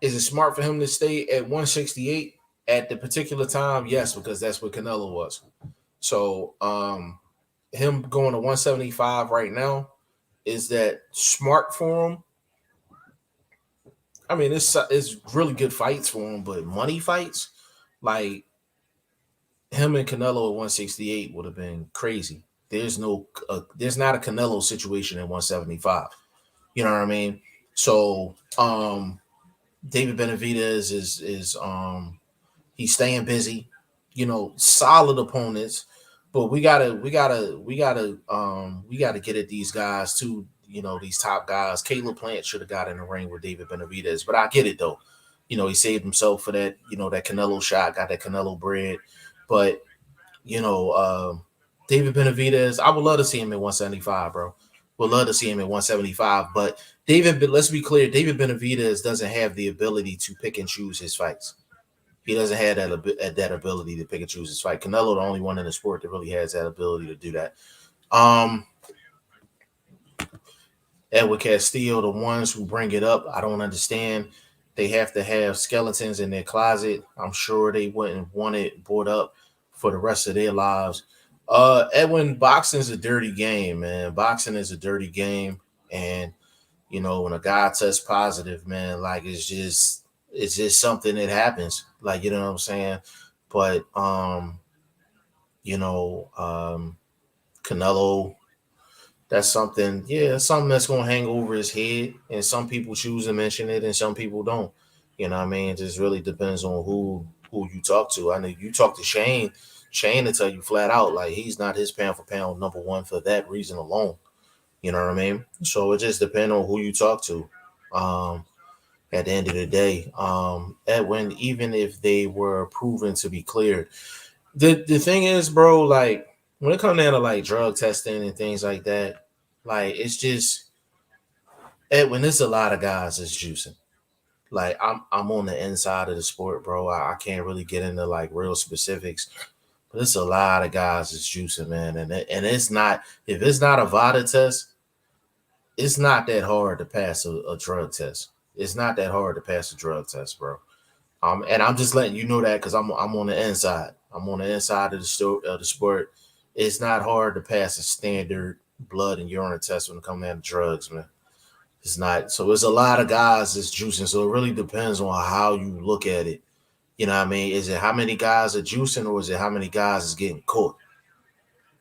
S1: Is it smart for him to stay at 168 at the particular time? Yes, because that's what Canelo was. So him going to 175 right now, is that smart for him? I mean, it's really good fights for him, but money fights, like him and Canelo at 168 would have been crazy. There's not a Canelo situation at 175. You know what I mean? So David Benavidez is he's staying busy, solid opponents, but we gotta get at these guys too, these top guys. Caleb Plant should have got in the ring with David Benavidez, but I get it though. he saved himself for that, that Canelo shot, got that Canelo bread. But, you know, David Benavidez, I would love to see him at 175, bro. Would love to see him at 175. But let's be clear, David Benavidez doesn't have the ability to pick and choose his fights. He doesn't have that ability to pick and choose his fight. Canelo, the only one in the sport that really has that ability to do that. Edward Castillo, the ones who bring it up, I don't understand. They have to have skeletons in their closet. I'm sure they wouldn't want it brought up for the rest of their lives. Edwin, boxing is a dirty game, man. Boxing is a dirty game. And, when a guy tests positive, man, like it's just something that happens. Like, you know what I'm saying? But Canelo, that's something, yeah, something that's gonna hang over his head. And some people choose to mention it and some people don't. You know what I mean? It just really depends on who you talk to. I know you talk to Shane. Shane will tell you flat out, like, he's not his pound for pound number one for that reason alone. You know what I mean? So it just depends on who you talk to. At the end of the day, Edwin, even if they were proven to be cleared, the thing is, bro, like when it comes down to like drug testing and things like that, like it's just Edwin, there's a lot of guys that's juicing. Like I'm on the inside of the sport, bro. I can't really get into like real specifics, but it's a lot of guys that's juicing, man. And it's not, if it's not a VADA test, it's not that hard to pass a drug test. It's not that hard to pass a drug test, bro. And I'm just letting you know that because I'm on the inside. I'm on the inside of the sport. It's not hard to pass a standard blood and urine test when it comes down to drugs, man. It's not. So there's a lot of guys that's juicing. So it really depends on how you look at it. You know what I mean? Is it how many guys are juicing or is it how many guys is getting caught?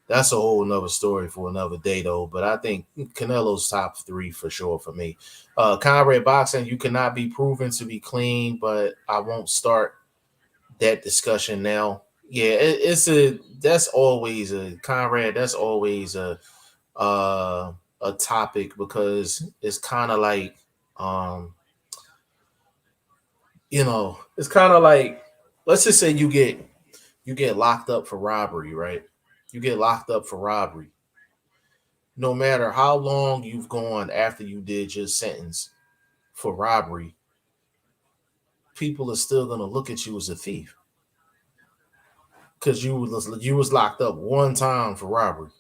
S1: That's a whole nother story for another day, though. But I think Canelo's top three for sure for me. Conrad Boxing, you cannot be proven to be clean, but I won't start that discussion now. Yeah, that's always a Conrad. That's always a topic because it's kind of like it's kind of like, let's just say you get locked up for robbery, right? You get locked up for robbery. No matter how long you've gone after you did your sentence for robbery, people are still gonna look at you as a thief because you was locked up one time for robbery.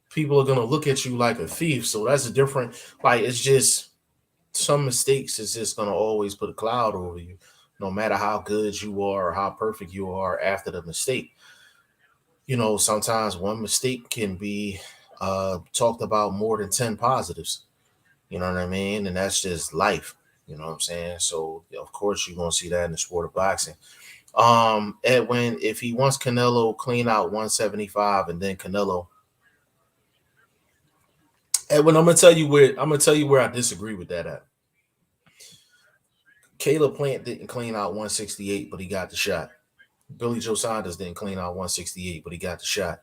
S1: People are gonna look at you like a thief. So that's a different. Like it's just some mistakes is just gonna always put a cloud over you, no matter how good you are or how perfect you are after the mistake. Sometimes one mistake can be talked about more than 10 positives. You know what I mean? And that's just life. You know what I'm saying? So of course you're gonna see that in the sport of boxing. Edwin, if he wants Canelo clean out 175 and then Canelo. Edwin, I'm gonna tell you where I disagree with that at. Caleb Plant didn't clean out 168, but he got the shot. Billy Joe Saunders didn't clean out 168, but he got the shot.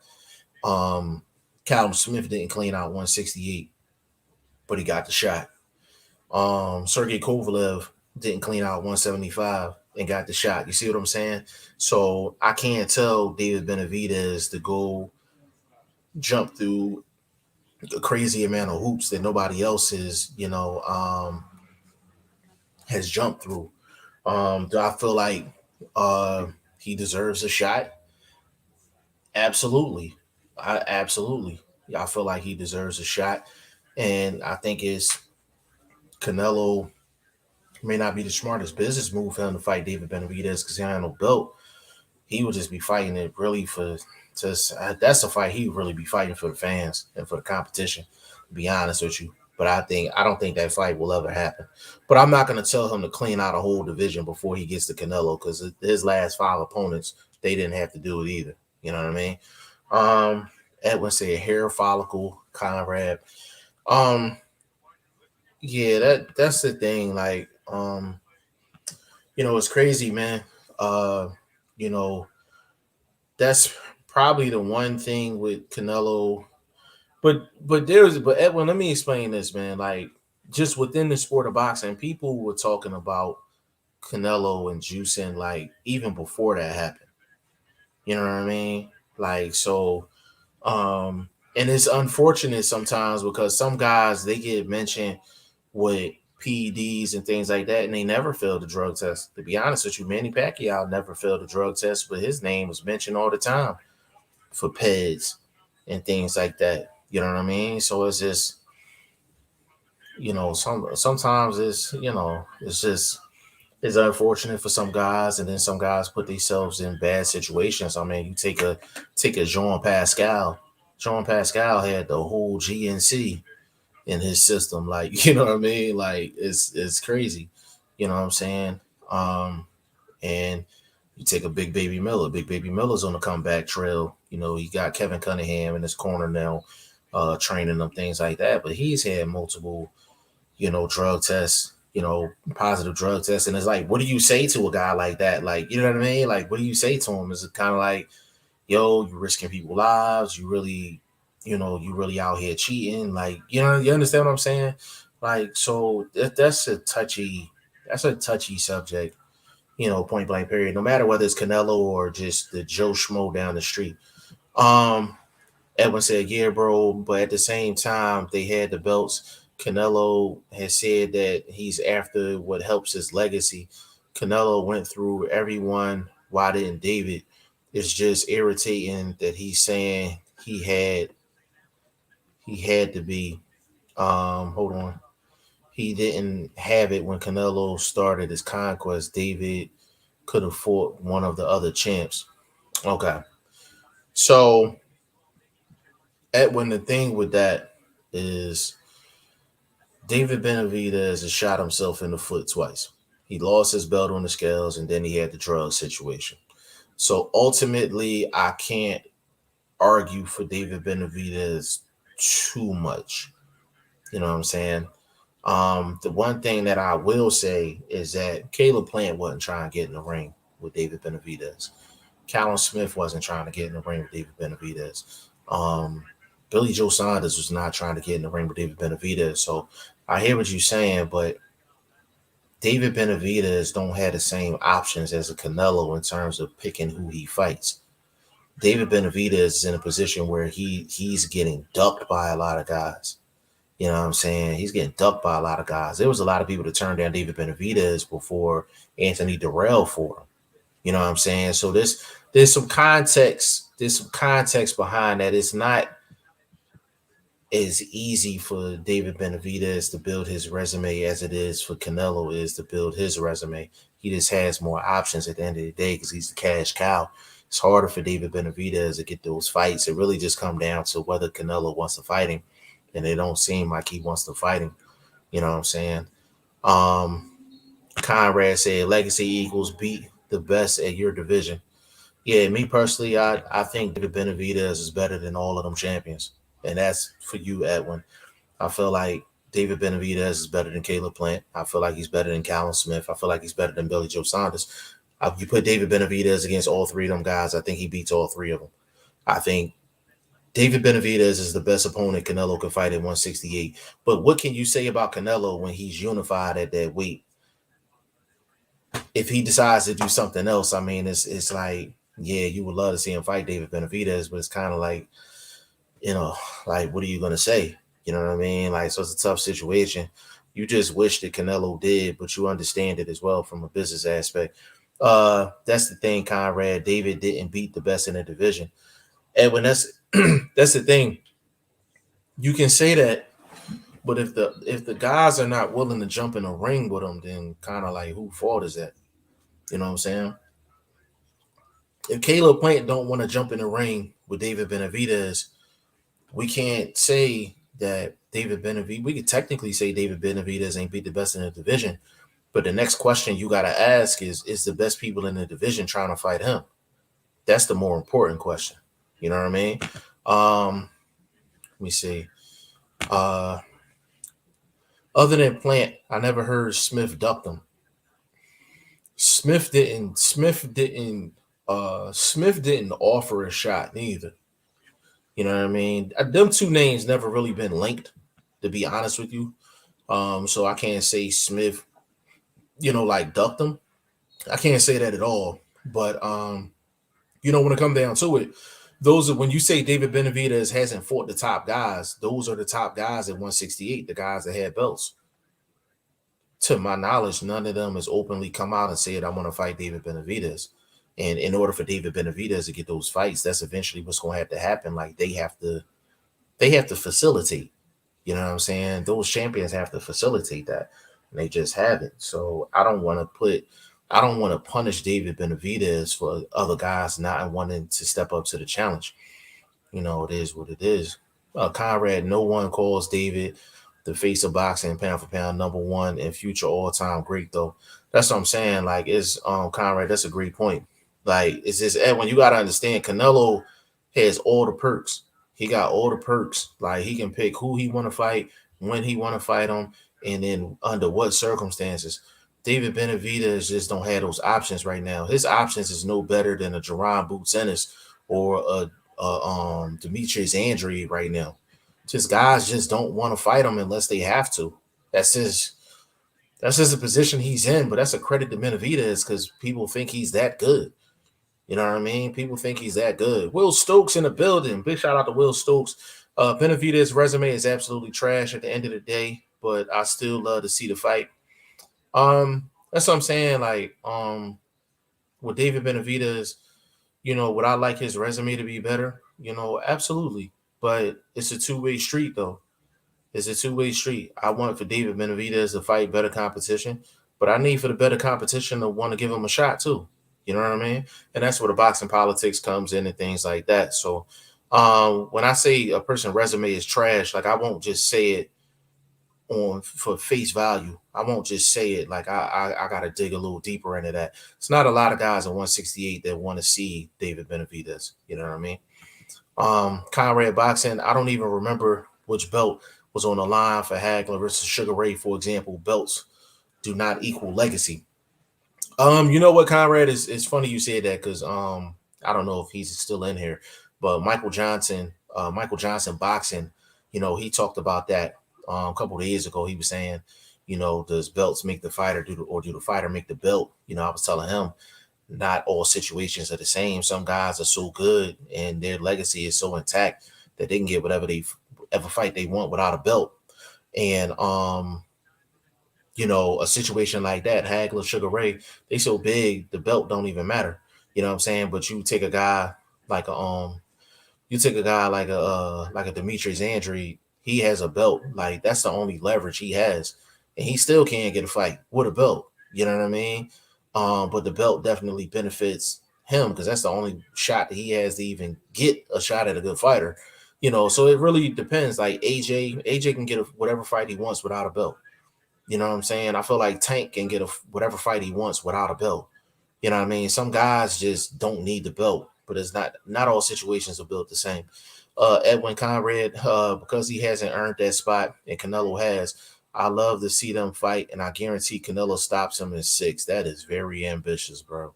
S1: Callum Smith didn't clean out 168, but he got the shot. Sergey Kovalev didn't clean out 175 and got the shot. You see what I'm saying? So I can't tell David Benavidez to go jump through a crazy amount of hoops that nobody else has jumped through. Do I feel like he deserves a shot? Absolutely. Absolutely. I feel like he deserves a shot. And I think it's Canelo may not be the smartest business move for him to fight David Benavidez because he ain't no belt. He would just be fighting it really for just that's a fight he would really be fighting for the fans and for the competition, to be honest with you. But I don't think that fight will ever happen. But I'm not gonna tell him to clean out a whole division before he gets to Canelo because his last five opponents, they didn't have to do it either. You know what I mean? Edwin said hair follicle, Conrad. Um, yeah, that's the thing. Like, it's crazy, man. You know, that's probably the one thing with Canelo. But Edwin, let me explain this, man. Like, just within the sport of boxing, people were talking about Canelo and juicing like even before that happened. You know what I mean? Like so and it's unfortunate sometimes because some guys they get mentioned with PEDs and things like that, and they never failed the drug test. To be honest with you, Manny Pacquiao never failed a drug test, but his name was mentioned all the time for PEDs and things like that. You know what I mean? So it's just, sometimes it's, it's just it's unfortunate for some guys, and then some guys put themselves in bad situations. I mean, you take a Jean Pascal. Jean Pascal had the whole GNC in his system. Like, you know what I mean? Like it's crazy. You know what I'm saying? And you take a Big Baby Miller. Big Baby Miller's on the comeback trail. You know, he got Kevin Cunningham in his corner now, training them, things like that. But he's had multiple, drug tests, positive drug tests. And it's like, what do you say to a guy like that? Like, you know what I mean? Like, what do you say to him? Is it kind of like, yo, you're risking people's lives. You really out here cheating. Like, you understand what I'm saying? Like, so that's a touchy subject, point blank period. No matter whether it's Canelo or just the Joe Schmo down the street. Um, Edwin said, yeah, bro, but at the same time, they had the belts. Canelo has said that he's after what helps his legacy. Canelo went through everyone. Why didn't David? It's just irritating that he's saying he had to be. Hold on. He didn't have it when Canelo started his conquest. David could have fought one of the other champs. Okay. So Edwin, the thing with that is David Benavidez has shot himself in the foot twice. He lost his belt on the scales, and then he had the drug situation. So ultimately, I can't argue for David Benavidez too much. You know what I'm saying? The one thing that I will say is that Caleb Plant wasn't trying to get in the ring with David Benavidez. Callum Smith wasn't trying to get in the ring with David Benavidez. Billy Joe Saunders was not trying to get in the ring with David Benavidez. So I hear what you're saying, but David Benavidez don't have the same options as a Canelo in terms of picking who he fights. David Benavidez is in a position where he's getting ducked by a lot of guys. You know what I'm saying? He's getting ducked by a lot of guys. There was a lot of people that turned down David Benavidez before Anthony Durrell for him. You know what I'm saying? So there's some context. There's some context behind that. It's not as easy for David Benavidez to build his resume as it is for Canelo is to build his resume. He just has more options at the end of the day because he's the cash cow. It's harder for David Benavidez to get those fights. It really just come down to whether Canelo wants to fight him, and it don't seem like he wants to fight him. You know what I'm saying? Um, Conrad said legacy equals beat the best at your division. Yeah, me personally, I think David Benavidez is better than all of them champions. And that's for you, Edwin. I feel like David Benavidez is better than Caleb Plant. I feel like he's better than Callum Smith. I feel like he's better than Billy Joe Saunders. You put David Benavidez against all three of them guys, I think he beats all three of them. I think David Benavidez is the best opponent Canelo can fight at 168. But what can you say about Canelo when he's unified at that weight? If he decides to do something else, I mean, it's like, yeah, you would love to see him fight David Benavidez, but it's kind of like, like, what are you going to say? You know what I mean? Like, so it's a tough situation. You just wish that Canelo did, but you understand it as well from a business aspect. That's the thing, Conrad. David didn't beat the best in the division. Edwin, that's that's the thing. You can say that, but if the guys are not willing to jump in a ring with him, then kind of like who fault is that? You know what I'm saying? If Caleb Plant don't want to jump in the ring with David Benavidez, we can't say that David Benavidez. We could technically say David Benavidez ain't beat the best in the division, but the next question you got to ask is the best people in the division trying to fight him? That's the more important question. You know what I mean? Let me see. Other than Plant, I never heard Smith duck them. Smith didn't. Smith didn't offer a shot neither. You know what I mean? Them two names never really been linked, to be honest with you. So I can't say Smith, like ducked them. I can't say that at all. But when it comes down to it, those are when you say David Benavidez hasn't fought the top guys, those are the top guys at 168, the guys that had belts. To my knowledge, none of them has openly come out and said, I want to fight David Benavidez. And in order for David Benavidez to get those fights, that's eventually what's going to have to happen. Like they have to facilitate. You know what I'm saying? Those champions have to facilitate that. And they just haven't. So I don't want to punish David Benavidez for other guys not wanting to step up to the challenge. It is what it is. Conrad, no one calls David the face of boxing, pound for pound, number one and future all time great though. That's what I'm saying. Like it's Conrad, that's a great point. Like it's just Edwin, you gotta understand Canelo has all the perks. He got all the perks. Like he can pick who he wanna fight, when he wanna fight him, and then under what circumstances. David Benavidez just don't have those options right now. His options is no better than a Jerron Boots Ennis or Demetrius Andre right now. Just guys just don't want to fight him unless they have to. That's his that's just the position he's in, but that's a credit to Benavidez because people think he's that good. You know what I mean? People think he's that good. Will Stokes in the building. Big shout out to Will Stokes. Benavidez' resume is absolutely trash at the end of the day, but I still love to see the fight. That's what I'm saying. Like, with David Benavidez, would I like his resume to be better? Absolutely. But it's a two-way street, though. It's a two-way street. I want for David Benavidez to fight better competition, but I need for the better competition to want to give him a shot too. You know what I mean? And that's where the boxing politics comes in and things like that. So when I say a person's resume is trash, like I won't just say it on for face value. I won't just say it like I gotta dig a little deeper into that. It's not a lot of guys at 168 that want to see David Benavidez. You know what I mean? Conrad Boxing, I don't even remember which belt was on the line for Hagler versus Sugar Ray, for example. Belts do not equal legacy. You know what, Conrad? It's funny you said that because I don't know if he's still in here, but Michael Johnson boxing, he talked about that a couple of days ago. He was saying, does belts make the fighter or do the fighter make the belt? I was telling him not all situations are the same. Some guys are so good and their legacy is so intact that they can get whatever they ever fight they want without a belt. And a situation like that, Hagler, Sugar Ray, they so big the belt don't even matter. You know what I'm saying? But you take a guy like a Demetrius Andre, he has a belt. Like that's the only leverage he has, and he still can't get a fight with a belt. You know what I mean? But the belt definitely benefits him because that's the only shot that he has to even get a shot at a good fighter. So it really depends. Like AJ can get whatever fight he wants without a belt. You know what I'm saying? I feel like Tank can get whatever fight he wants without a belt. You know what I mean? Some guys just don't need the belt, but it's not all situations are built the same. Edwin Conrad, because he hasn't earned that spot and Canelo has, I love to see them fight, and I guarantee Canelo stops him in 6. That is very ambitious, bro.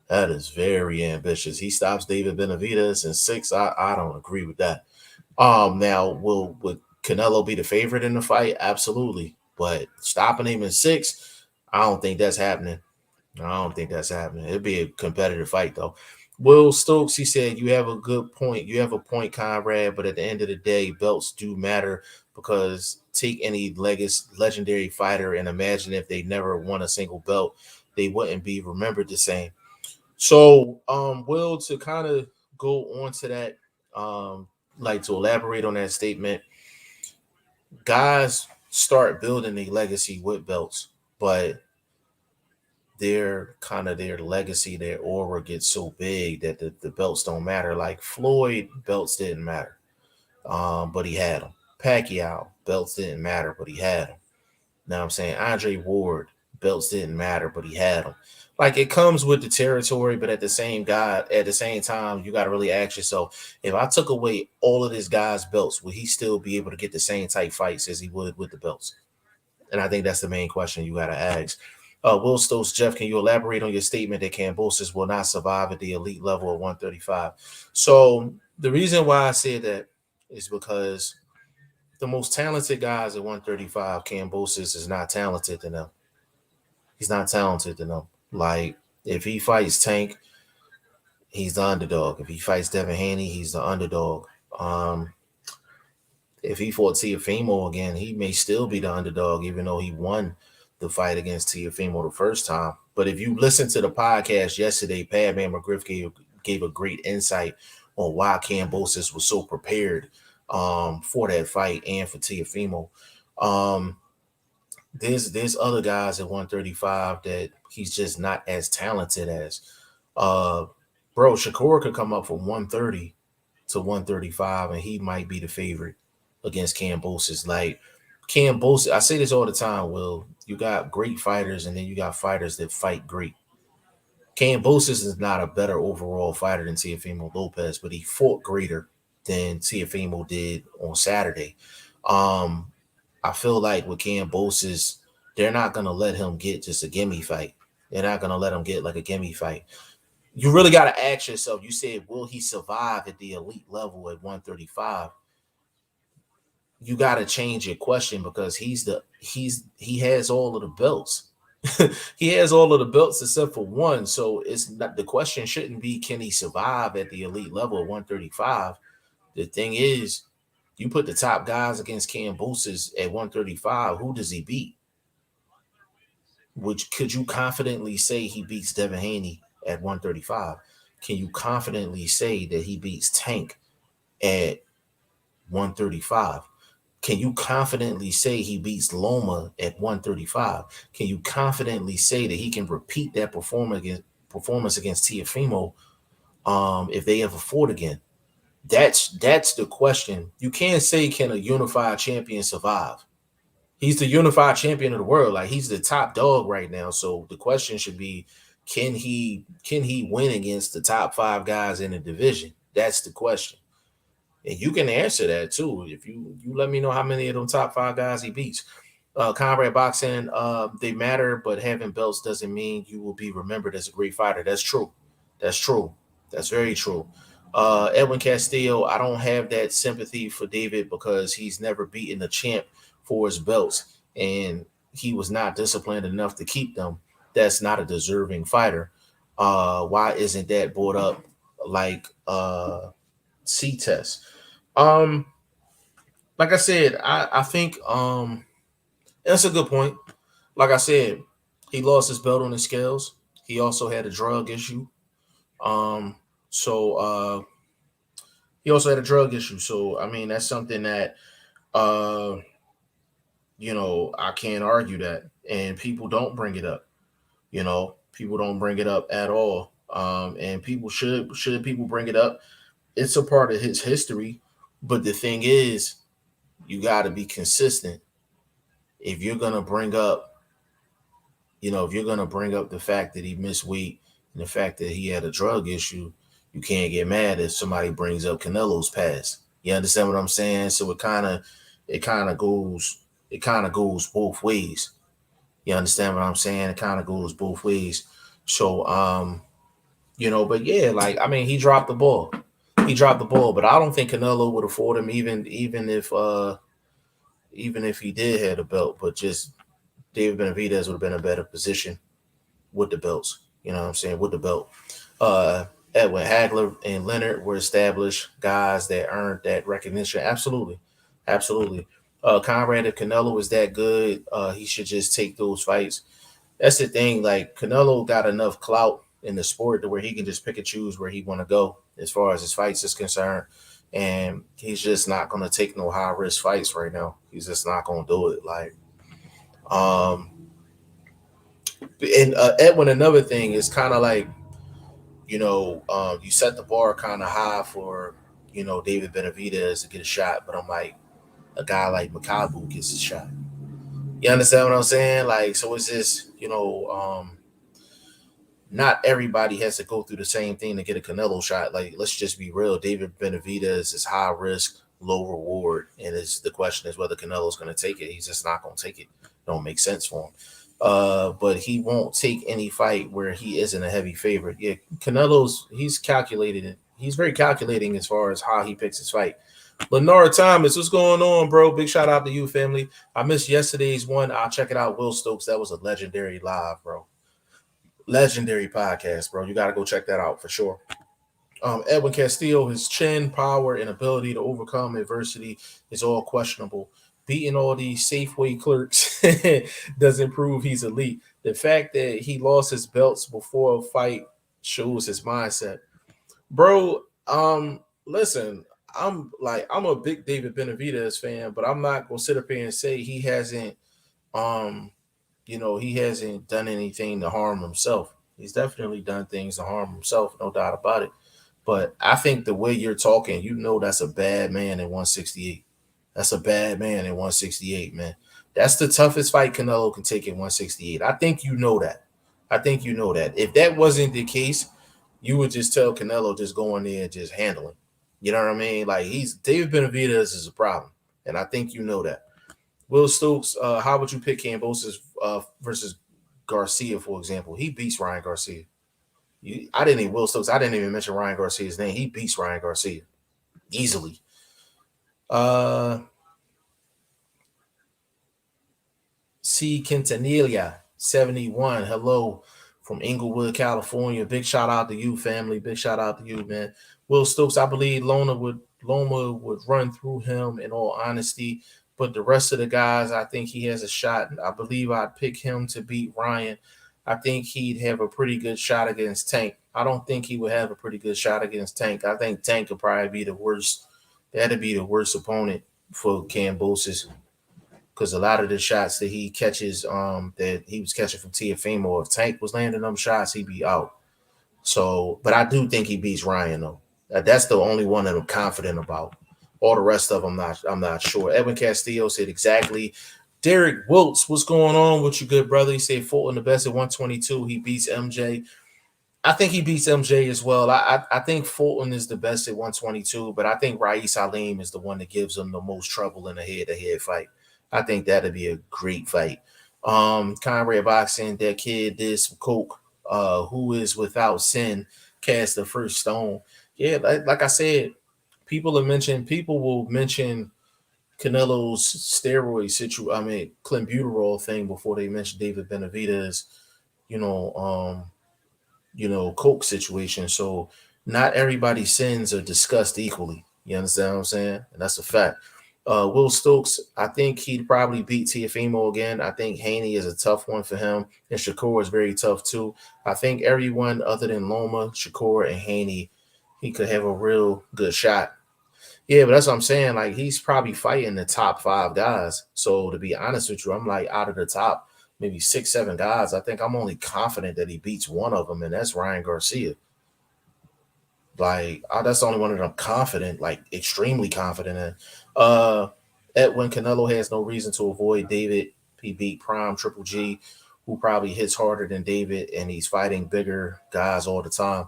S1: That is very ambitious. He stops David Benavidez in 6. I don't agree with that. Now would Canelo be the favorite in the fight? Absolutely. But stopping him in 6, I don't think that's happening. I don't think that's happening. It'd be a competitive fight though. Will Stokes, he said, you have a good point. You have a point, Conrad, but at the end of the day, belts do matter because take any legendary fighter and imagine if they never won a single belt, they wouldn't be remembered the same. So, Will, to kind of go on to that, like to elaborate on that statement, guys start building a legacy with belts, but their legacy, their aura gets so big that the belts don't matter. Like Floyd, belts didn't matter. But he had them. Pacquiao, belts didn't matter, but he had them. Now I'm saying Andre Ward, belts didn't matter, but he had them. Like it comes with the territory, but at the same time, you got to really ask yourself: if I took away all of this guy's belts, would he still be able to get the same type fights as he would with the belts? And I think that's the main question you got to ask. Will Stokes, Jeff, can you elaborate on your statement that Cambosis will not survive at the elite level of 135? So the reason why I said that is because the most talented guys at 135, Cambosis is not talented than them. He's not talented than them. Like If he fights Tank, he's the underdog. If he fights Devin Haney, he's the underdog. If he fought Teofimo again, he may still be the underdog, even though he won the fight against Teofimo the first time. But if you listen to the podcast yesterday, Padman McGriff gave a great insight on why Kambosos was so prepared for that fight and for Teofimo. There's other guys at 135 that he's just not as talented as. Bro, Shakur could come up from 130 to 135, and he might be the favorite against Kambosos. Like Kambosos, I say this all the time, Will. You got great fighters, and then you got fighters that fight great. Kambosos is not a better overall fighter than Teofimo Lopez, but he fought greater than Teofimo did on Saturday. I feel like with Kambosos, they're not gonna let him get just a gimme fight. They're not gonna let him get like a gimme fight. You really got to ask yourself. You said, will he survive at the elite level at 135? You got to change your question because he has all of the belts. He has all of the belts except for one. So it's not, the question shouldn't be, can he survive at the elite level at 135? The thing is, you put the top guys against Kambosos at 135, who does he beat? Which could you confidently say he beats Devin Haney at 135? Can you confidently say that he beats Tank at 135? Can you confidently say he beats Loma at 135? Can you confidently say that he can repeat that performance against Teofimo if they ever fought again? That's the question. You can't say, can a unified champion survive? He's the unified champion of the world. Like, he's the top dog right now. So the question should be, can he win against the top 5 guys in the division? That's the question. And you can answer that too. If you let me know how many of them top 5 guys he beats. Comrade Boxing, they matter, but having belts doesn't mean you will be remembered as a great fighter. That's true. That's true. That's very true. Edwin Castillo, I don't have that sympathy for David because he's never beaten a champ for his belts, and he was not disciplined enough to keep them. That's not a deserving fighter. Why isn't that brought up like C-test? Like I said, I think that's a good point. Like I said, he lost his belt on the scales. He also had a drug issue. So he also had a drug issue. So I mean, that's something that I can't argue that. And people don't bring it up. People don't bring it up at all. And people should people bring it up. It's a part of his history. But the thing is, you got to be consistent. If you're gonna bring up, the fact that he missed weight and the fact that he had a drug issue, you can't get mad if somebody brings up Canelo's past. You understand what I'm saying? So it kind of goes both ways. You understand what I'm saying? It kind of goes both ways. So but yeah, like, I mean, he dropped the ball. But I don't think Canelo would have fought him even if he did have a belt. But just David Benavidez would have been in a better position with the belts. You know what I'm saying? With the belt. Edwin Hagler and Leonard were established guys that earned that recognition. Absolutely. Conrad, if Canelo is that good, he should just take those fights. That's the thing. Like, Canelo got enough clout in the sport to where he can just pick and choose where he want to go as far as his fights is concerned. And he's just not going to take no high risk fights right now. He's just not going to do it. Like, and Edwin, another thing is kind of like, you set the bar kind of high for, David Benavidez to get a shot. But I'm like, a guy like Makabu gets a shot. You understand what I'm saying? Like, so it's just, not everybody has to go through the same thing to get a Canelo shot. Like, let's just be real. David Benavidez is high risk, low reward. And the question is whether Canelo's going to take it. He's just not going to take it. Don't make sense for him. But he won't take any fight where he isn't a heavy favorite. Yeah, he's calculated. He's very calculating as far as how he picks his fight. Lenora Thomas, what's going on, bro? Big shout out to you, family. I missed yesterday's one. I'll check it out. Will Stokes, that was a legendary live, bro. Legendary podcast, bro. You got to go check that out for sure. Edwin Castillo, his chin, power, and ability to overcome adversity is all questionable. Beating all these Safeway clerks doesn't prove he's elite. The fact that he lost his belts before a fight shows his mindset. Bro, listen, I'm a big David Benavidez fan, but I'm not gonna sit up here and say he hasn't um he hasn't done anything to harm himself. He's definitely done things to harm himself, no doubt about it. But I think the way you're talking, that's a bad man in 168. That's a bad man in 168, man. That's the toughest fight Canelo can take in 168. I think you know that. I think you know that. If that wasn't the case, you would just tell Canelo just go in there and just handle him. You know what I mean? Like he's David Benavidez is a problem, and I think you know that. Will Stokes, how would you pick Cambosis versus Garcia, for example? He beats Ryan Garcia. I didn't even Will Stokes. I didn't even mention Ryan Garcia's name. He beats Ryan Garcia easily. Uh, C. Quintanilla, 71. Hello from Inglewood, California. Big shout out to you, family. Big shout out to you, man. Will Stokes, I believe Loma would run through him in all honesty. But the rest of the guys, I think he has a shot. I believe I'd pick him to beat Ryan. I think he'd have a pretty good shot against Tank. I don't think he would have a pretty good shot against Tank. I think Tank could probably be the worst. That'd be the worst opponent for Cambosis because a lot of the shots that he catches, that he was catching from Teofimo, if Tank was landing them shots, he'd be out. So, but I do think he beats Ryan though. That's the only one that I'm confident about. All the rest of them, I'm not sure. Edwin Castillo said exactly. Derek Wiltz, what's going on with you, good brother? He said Fulton the best at 122. He beats MJ. I think he beats MJ as well. I think Fulton is the best at 122, but I think Rais Salim is the one that gives him the most trouble in a head-to-head fight. I think that'd be a great fight. Conrad Boxing, that kid did some coke. Who is without sin cast the first stone. Yeah, like I said, people will mention Canelo's steroid clenbuterol thing before they mention David Benavidez, you know, coke situation. So not everybody's sins are discussed equally. You understand what I'm saying? And that's a fact. Will Stokes, I think he'd probably beat Teofimo again. I think Haney is a tough one for him, and Shakur is very tough too. I think everyone other than Loma, Shakur, and Haney, he could have a real good shot. Yeah, but that's what I'm saying. Like he's probably fighting the top 5 guys. So to be honest with you, I'm like out of the top maybe 6, 7 guys. I think I'm only confident that he beats one of them, and that's Ryan Garcia. Like that's the only one that I'm confident, like extremely confident in. Edwin Canelo has no reason to avoid David. He beat Prime Triple G, who probably hits harder than David, and he's fighting bigger guys all the time.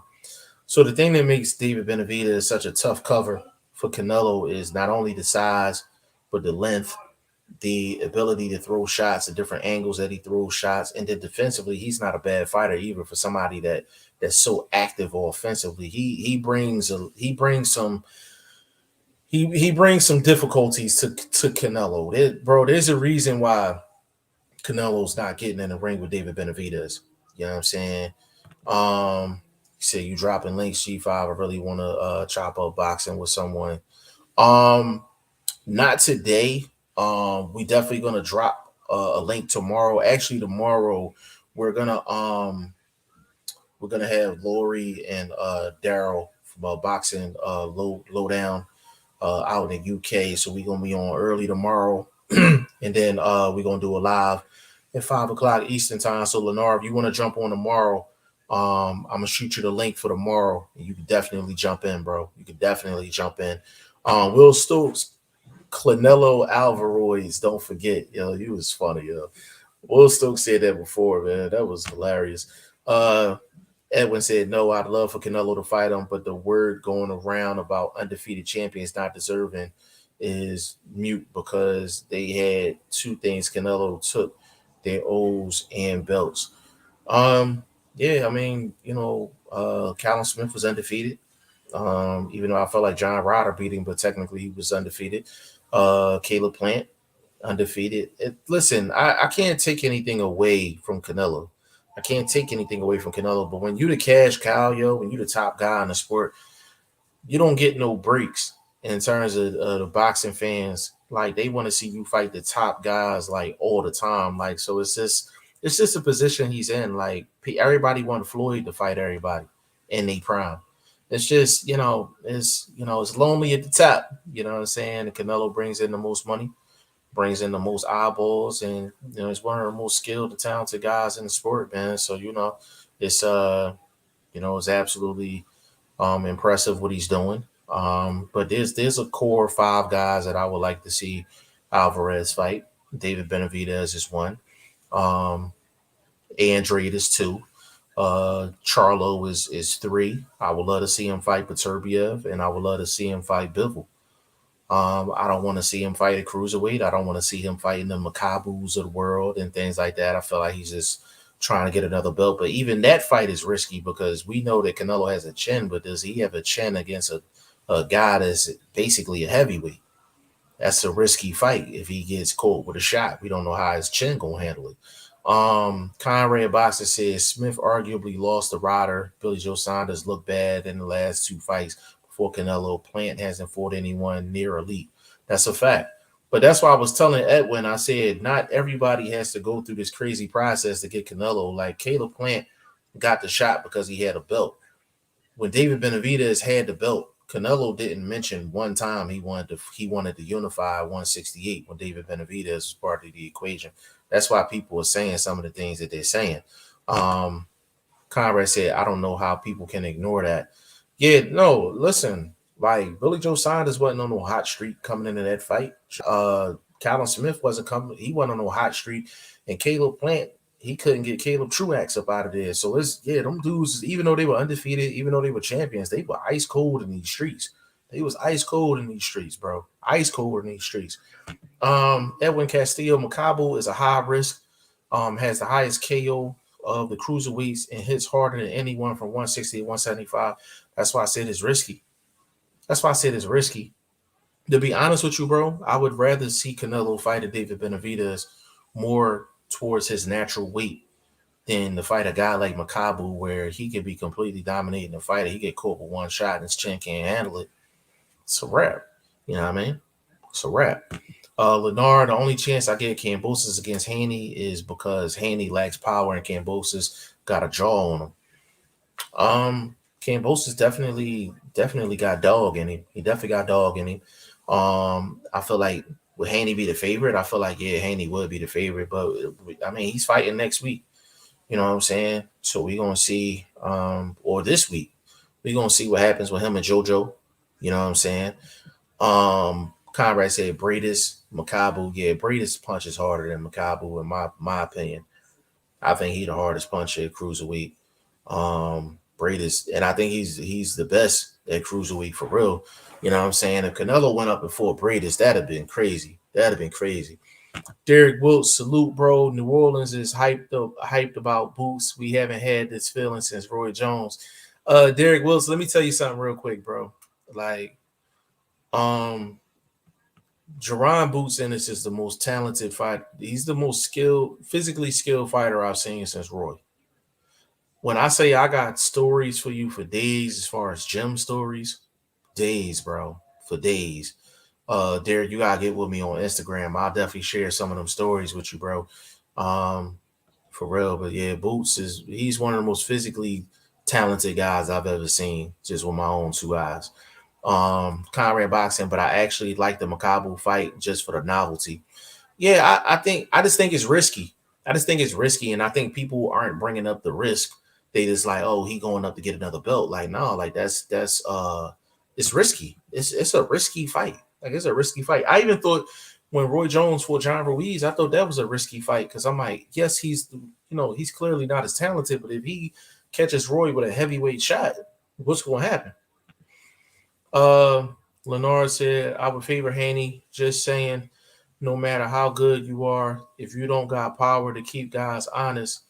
S1: So the thing that makes David Benavidez such a tough cover for Canelo is not only the size, but the length, the ability to throw shots at different angles that he throws shots, and then defensively, he's not a bad fighter either for somebody that's so active offensively. He brings some difficulties to Canelo. There's a reason why Canelo's not getting in the ring with David Benavidez. You know what I'm saying? You say you dropping links G5. I really want to chop up boxing with someone. Not today. We definitely gonna drop a link tomorrow. Actually, tomorrow we're gonna have Lori and Daryl from boxing lowdown out in the UK. So we're gonna be on early tomorrow, and then we're gonna do a live at 5 o'clock Eastern time. So Lennar, if you want to jump on tomorrow, I'm gonna shoot you the link for tomorrow, and you can definitely jump in, bro. You can definitely jump in. Will Stokes, Canelo Alvarez, don't forget, he was funny, Will Stokes said that before, man. That was hilarious. Edwin said, no, I'd love for Canelo to fight him, but the word going around about undefeated champions not deserving is mute because they had 2 things. Canelo took their O's and belts. Yeah, I mean, Callum Smith was undefeated. Even though I felt like John Ryder beat him, but technically he was undefeated. Caleb Plant, undefeated. Listen, I can't take anything away from Canelo. I can't take anything away from Canelo, but when you the cash cow, yo, when you the top guy in the sport, you don't get no breaks in terms of the boxing fans. Like they want to see you fight the top guys like all the time. Like so, it's just a position he's in. Like everybody want Floyd to fight everybody in their prime. It's just it's lonely at the top. You know what I'm saying? And Canelo brings in the most money, brings in the most eyeballs, and it's one of the most skilled and talented guys in the sport, man. So it's it's absolutely impressive what he's doing. But there's a core five guys that I would like to see Alvarez fight. David Benavidez is one. Um, Andrade is two. Charlo is three. I would love to see him fight Beterbiev, and I would love to see him fight Bivol. I don't want to see him fight a cruiserweight. I don't want to see him fighting the Macabus of the world and things like that. I feel like he's just trying to get another belt. But even that fight is risky because we know that Canelo has a chin, but does he have a chin against a guy that's basically a heavyweight? That's a risky fight if he gets caught with a shot. We don't know how his chin gonna handle it. Conrad Boxer says Smith arguably lost the rider. Billy Joe Saunders looked bad in the last two fights before Canelo. Plant hasn't fought anyone near elite. That's a fact. But that's why I was telling Edwin, I said not everybody has to go through this crazy process to get Canelo. Like Caleb Plant got the shot because he had a belt. When David Benavidez had the belt, Canelo didn't mention one time he wanted to unify 168 when David Benavidez was part of the equation. That's why people are saying some of the things that they're saying. Conrad said, I don't know how people can ignore that. Yeah, no, listen, like Billy Joe Saunders wasn't on no hot streak coming into that fight. Callum Smith wasn't coming, he wasn't on no hot streak. And Caleb Plant, he couldn't get Caleb Truax up out of there. So them dudes, even though they were undefeated, even though they were champions, they were ice cold in these streets. They was ice cold in these streets, bro. Ice cold in these streets. Edwin Castillo Macabo is a high risk, has the highest KO of the cruiserweights and hits harder than anyone from 160 to 175. That's why I said it's risky. To be honest with you, bro, I would rather see Canelo fight a David Benavidez more towards his natural weight than to fight a guy like Makabu where he could be completely dominating the fight. He get caught with one shot and his chin can't handle it. It's a wrap. You know what I mean? It's a wrap. Lenard, the only chance I get Kambosos against Haney is because Haney lacks power and Kambosos got a jaw on him. Kambosos definitely got dog in him. He definitely got dog in him. I feel like would Haney be the favorite? I feel like Haney would be the favorite, but I mean he's fighting next week. You know what I'm saying? So we're gonna see, or this week, we're gonna see what happens with him and JoJo. You know what I'm saying? Conrad said Bradis, Makabu. Yeah, Bradis punches harder than Makabu, in my opinion. I think he's the hardest puncher at cruiserweight. Bradis, and I think he's the best at cruiserweight for real. You know what I'm saying? If Canelo went up before Bradis, that'd have been crazy. Derek Wiltz, salute, bro. New Orleans is hyped about Boots. We haven't had this feeling since Roy Jones. Derek Wiltz, let me tell you something real quick, bro. Like, Jerron Boots Ennis is the most talented fighter. He's the most physically skilled fighter I've seen since Roy. When I say I got stories for you for days, as far as gym stories, days, bro, for days. Derek, you gotta get with me on Instagram. I'll definitely share some of them stories with you, bro. For real. But yeah, Boots he's one of the most physically talented guys I've ever seen, just with my own two eyes. Conrad Boxing, but I actually like the Makabu fight just for the novelty. Yeah, I just think it's risky. And I think people aren't bringing up the risk. They just like, oh, he going up to get another belt. Like, no, like that's it's risky. It's a risky fight. Like, it's a risky fight. I even thought when Roy Jones fought John Ruiz, I thought that was a risky fight because I'm like, yes, he's clearly not as talented, but if he catches Roy with a heavyweight shot, what's going to happen? Lenard said, I would favor Haney. Just saying, no matter how good you are, if you don't got power to keep guys honest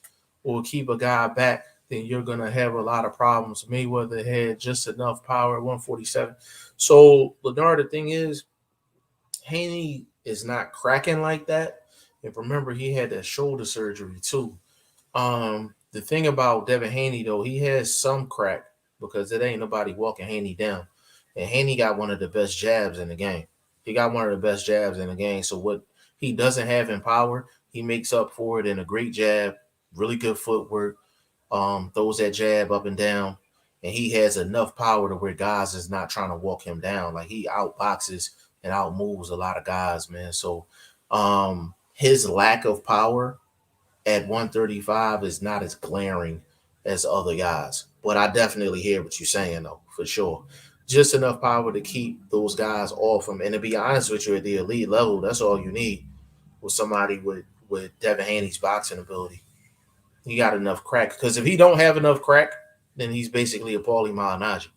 S1: or keep a guy back, then you're going to have a lot of problems. Mayweather had just enough power at 147. So, Lenard, the thing is, Haney is not cracking like that. And remember, he had that shoulder surgery too. The thing about Devin Haney though, he has some crack because it ain't nobody walking Haney down, and Haney got one of the best jabs in the game. He got one of the best jabs in the game. So what he doesn't have in power, he makes up for it in a great jab, really good footwork, throws that jab up and down, and he has enough power to where guys is not trying to walk him down. Like he outboxes and outmoves a lot of guys, man. So his lack of power at 135 is not as glaring as other guys. But I definitely hear what you're saying, though, for sure. Just enough power to keep those guys off him. And to be honest with you, at the elite level, that's all you need with somebody with Devin Haney's boxing ability. He got enough crack. Because if he don't have enough crack, then he's basically a Paulie Malignaggi.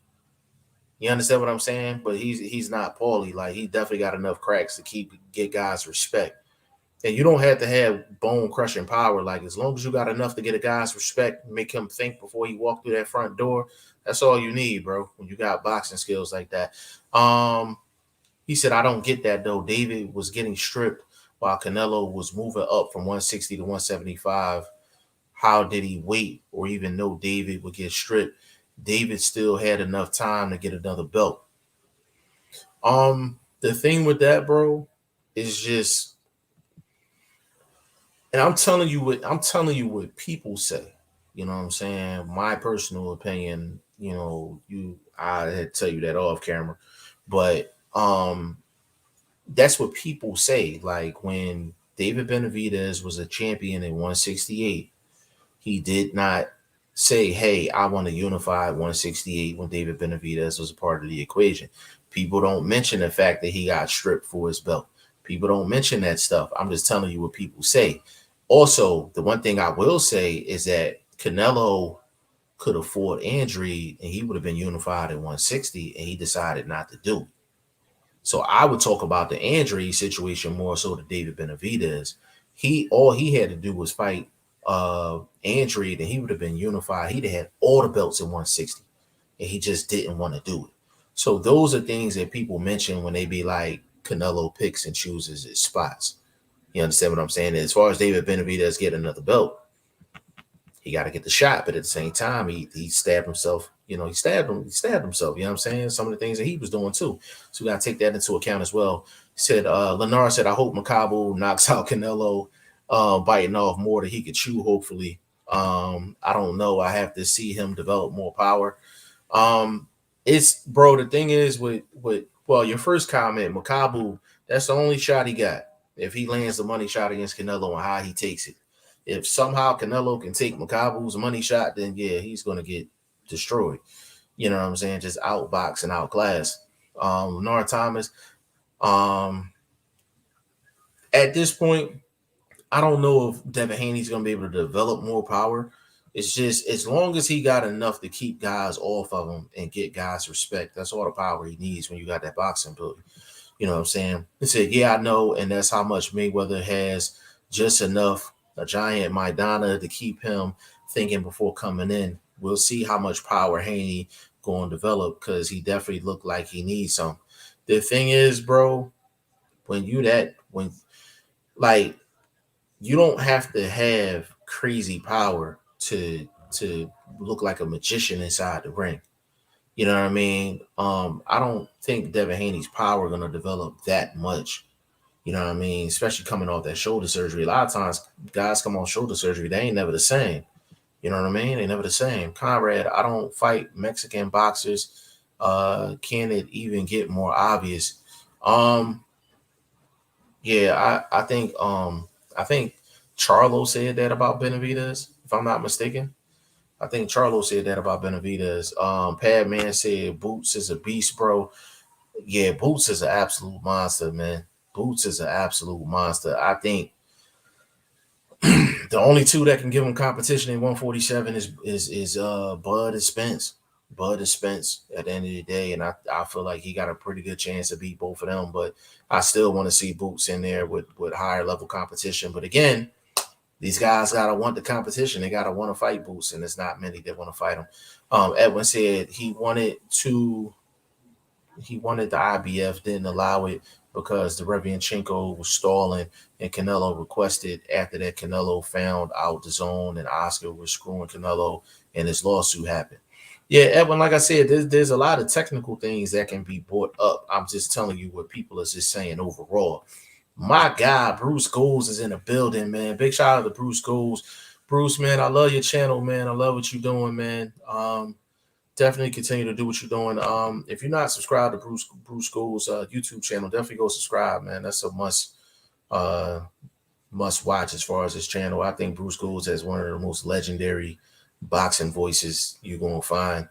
S1: You understand what I'm saying? But he's not Paulie. Like, he definitely got enough cracks to get guys respect. And you don't have to have bone crushing power. Like, as long as you got enough to get a guy's respect, make him think before he walk through that front door, that's all you need, bro, when you got boxing skills like that. He said, I don't get that, though. David was getting stripped while Canelo was moving up from 160 to 175. How did he wait or even know David would get stripped? David still had enough time to get another belt. The thing with that, bro, is just, and I'm telling you what people say. You know what I'm saying? My personal opinion, I had to tell you that off camera. But that's what people say. Like, when David Benavidez was a champion in 168, he did not say, hey, I want to unify 168 when David Benavidez was a part of the equation. People don't mention the fact that he got stripped for his belt. People don't mention that stuff. I'm just telling you what people say. Also, the one thing I will say is that Canelo could have fought Andre and he would have been unified at 160, and he decided not to do it. So I would talk about the Andre situation more so than David Benavidez. All he had to do was fight Andre, and he would have been unified. He'd have had all the belts at 160, and he just didn't want to do it. So those are things that people mention when they be like, Canelo picks and chooses his spots. You understand what I'm saying? As far as David Benavidez getting another belt, he got to get the shot, but at the same time, he stabbed himself. He stabbed himself. You know what I'm saying? Some of the things that he was doing too. So we got to take that into account as well. He said, Lennar said, I hope Makabu knocks out Canelo, biting off more than he could chew, hopefully. I don't know. I have to see him develop more power. The thing is with your first comment, Makabu, that's the only shot he got. If he lands the money shot against Canelo and how he takes it. If somehow Canelo can take Makabu's money shot, then yeah, he's going to get destroyed. You know what I'm saying? Just outbox and outclass. Lennar Thomas, at this point, I don't know if Devin Haney's going to be able to develop more power. It's just, as long as he got enough to keep guys off of him and get guys respect, that's all the power he needs when you got that boxing ability. You know what I'm saying? He said, yeah, I know, and that's how much Mayweather has, just enough, a giant Maidana to keep him thinking before coming in. We'll see how much power Haney going to develop, because he definitely looked like he needs some. The thing is, bro, you don't have to have crazy power to look like a magician inside the ring. You know what I mean? I don't think Devin Haney's power going to develop that much. You know what I mean? Especially coming off that shoulder surgery. A lot of times, guys come off shoulder surgery, they ain't never the same. You know what I mean? They never the same. Conrad, I don't fight Mexican boxers. Can it even get more obvious? Yeah, I think Charlo said that about Benavidez, if I'm not mistaken. I think Charlo said that about Benavidez. Padman said Boots is a beast, bro. Yeah, Boots is an absolute monster, man. Boots is an absolute monster. I think the only two that can give him competition in 147 is Bud and Spence. Bud and Spence at the end of the day, and I feel like he got a pretty good chance to beat both of them. But I still want to see Boots in there with higher level competition. But again, these guys gotta want the competition. They gotta want to fight Boots, and there's not many that want to fight him. Edwin said he wanted the IBF, didn't allow it, because the Derevianchenko was stalling, and Canelo requested after that. Canelo found out the zone, and Oscar was screwing Canelo, and this lawsuit happened. Yeah, Edwin, like I said, there's a lot of technical things that can be brought up. I'm just telling you what people are just saying overall. My God, Bruce Goals is in the building, man. Big shout out to Bruce Goals. Bruce, man, I love your channel, man. I love what you're doing, man. Definitely continue to do what you're doing. If you're not subscribed to Bruce Goals YouTube channel, definitely go subscribe, man. That's a must watch as far as his channel. I think Bruce Goals has one of the most legendary boxing voices you're gonna find.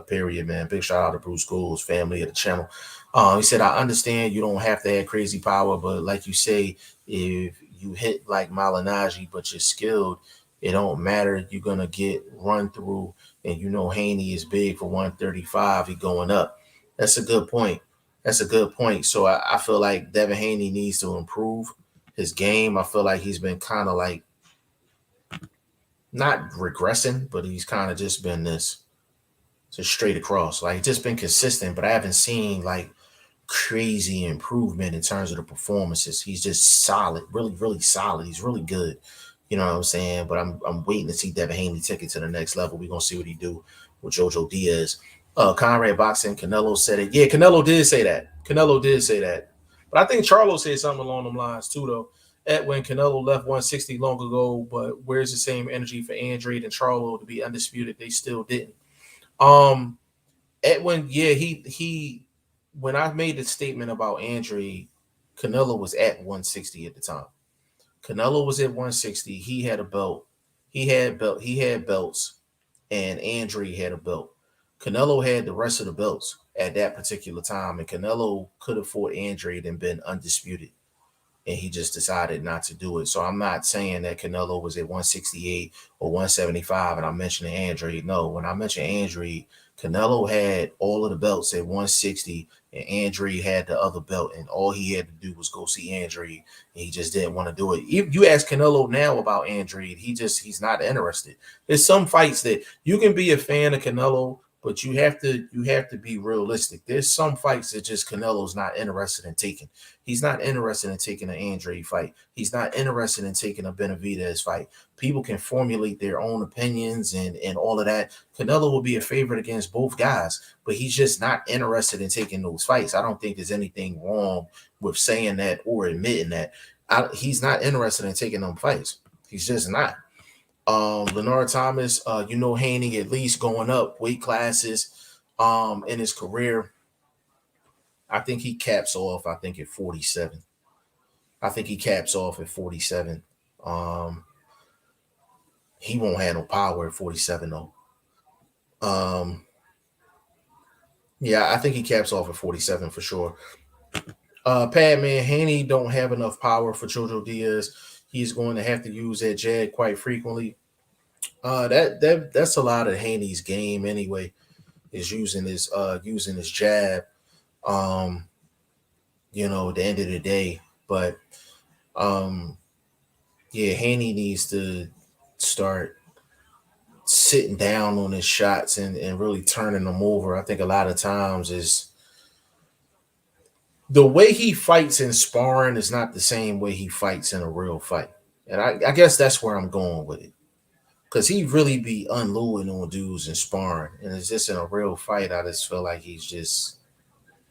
S1: Period, man. Big shout out to Bruce Goals, family of the channel. He said, I understand you don't have to have crazy power, but like you say, if you hit like Malinaji, but you're skilled, it don't matter. You're gonna get run through, and you know Haney is big for 135. He going up. That's a good point. That's a good point. So I feel like Devin Haney needs to improve his game. I feel like he's been kind of like not regressing, but he's kind of just been this just straight across. Like just been consistent, but I haven't seen like crazy improvement in terms of the performances. He's just solid, really, really solid. He's really good. You know what I'm saying? But I'm waiting to see Devin Haney take it to the next level. We're gonna see what he do with Jojo Diaz. Conrad Boxing, Canelo said it. Yeah, Canelo did say that. Canelo did say that. But I think Charlo said something along them lines too, though. At when Canelo left 160 long ago, but where's the same energy for Andrade and Charlo to be undisputed? They still didn't. Edwin, yeah, he when I made the statement about Andre, Canelo was at 160 at the time. Canelo was at 160. He had a belt. He had belts, and Andre had a belt. Canelo had the rest of the belts at that particular time, and Canelo could have fought Andre and been undisputed, and he just decided not to do it. So I'm not saying that Canelo was at 168 or 175, and I'm mentioning Andre. No, when I mention Andre, Canelo had all of the belts at 160, and Andre had the other belt, and all he had to do was go see Andre, and he just didn't want to do it. If you ask Canelo now about Andre, he's not interested. There's some fights that you can be a fan of Canelo, but you have to be realistic. There's some fights that just Canelo's not interested in taking. He's not interested in taking an Andre fight. He's not interested in taking a Benavidez fight. People can formulate their own opinions and all of that. Canelo will be a favorite against both guys, but he's just not interested in taking those fights. I don't think there's anything wrong with saying that or admitting that. He's not interested in taking them fights. He's just not. Leonard Thomas, Haney at least going up weight classes in his career. I think he caps off, I think, at 47. I think he caps off at 47. He won't have no power at 47 though. Yeah, I think he caps off at 47 for sure. Padman, Haney don't have enough power for Jojo Diaz. He's going to have to use that jag quite frequently. That's a lot of Haney's game anyway, is using his jab. At the end of the day. But yeah, Haney needs to start sitting down on his shots and really turning them over. I think a lot of times is the way he fights in sparring is not the same way he fights in a real fight. And I guess that's where I'm going with it. Because he really be unloading on dudes in sparring. And it's just in a real fight, I just feel like he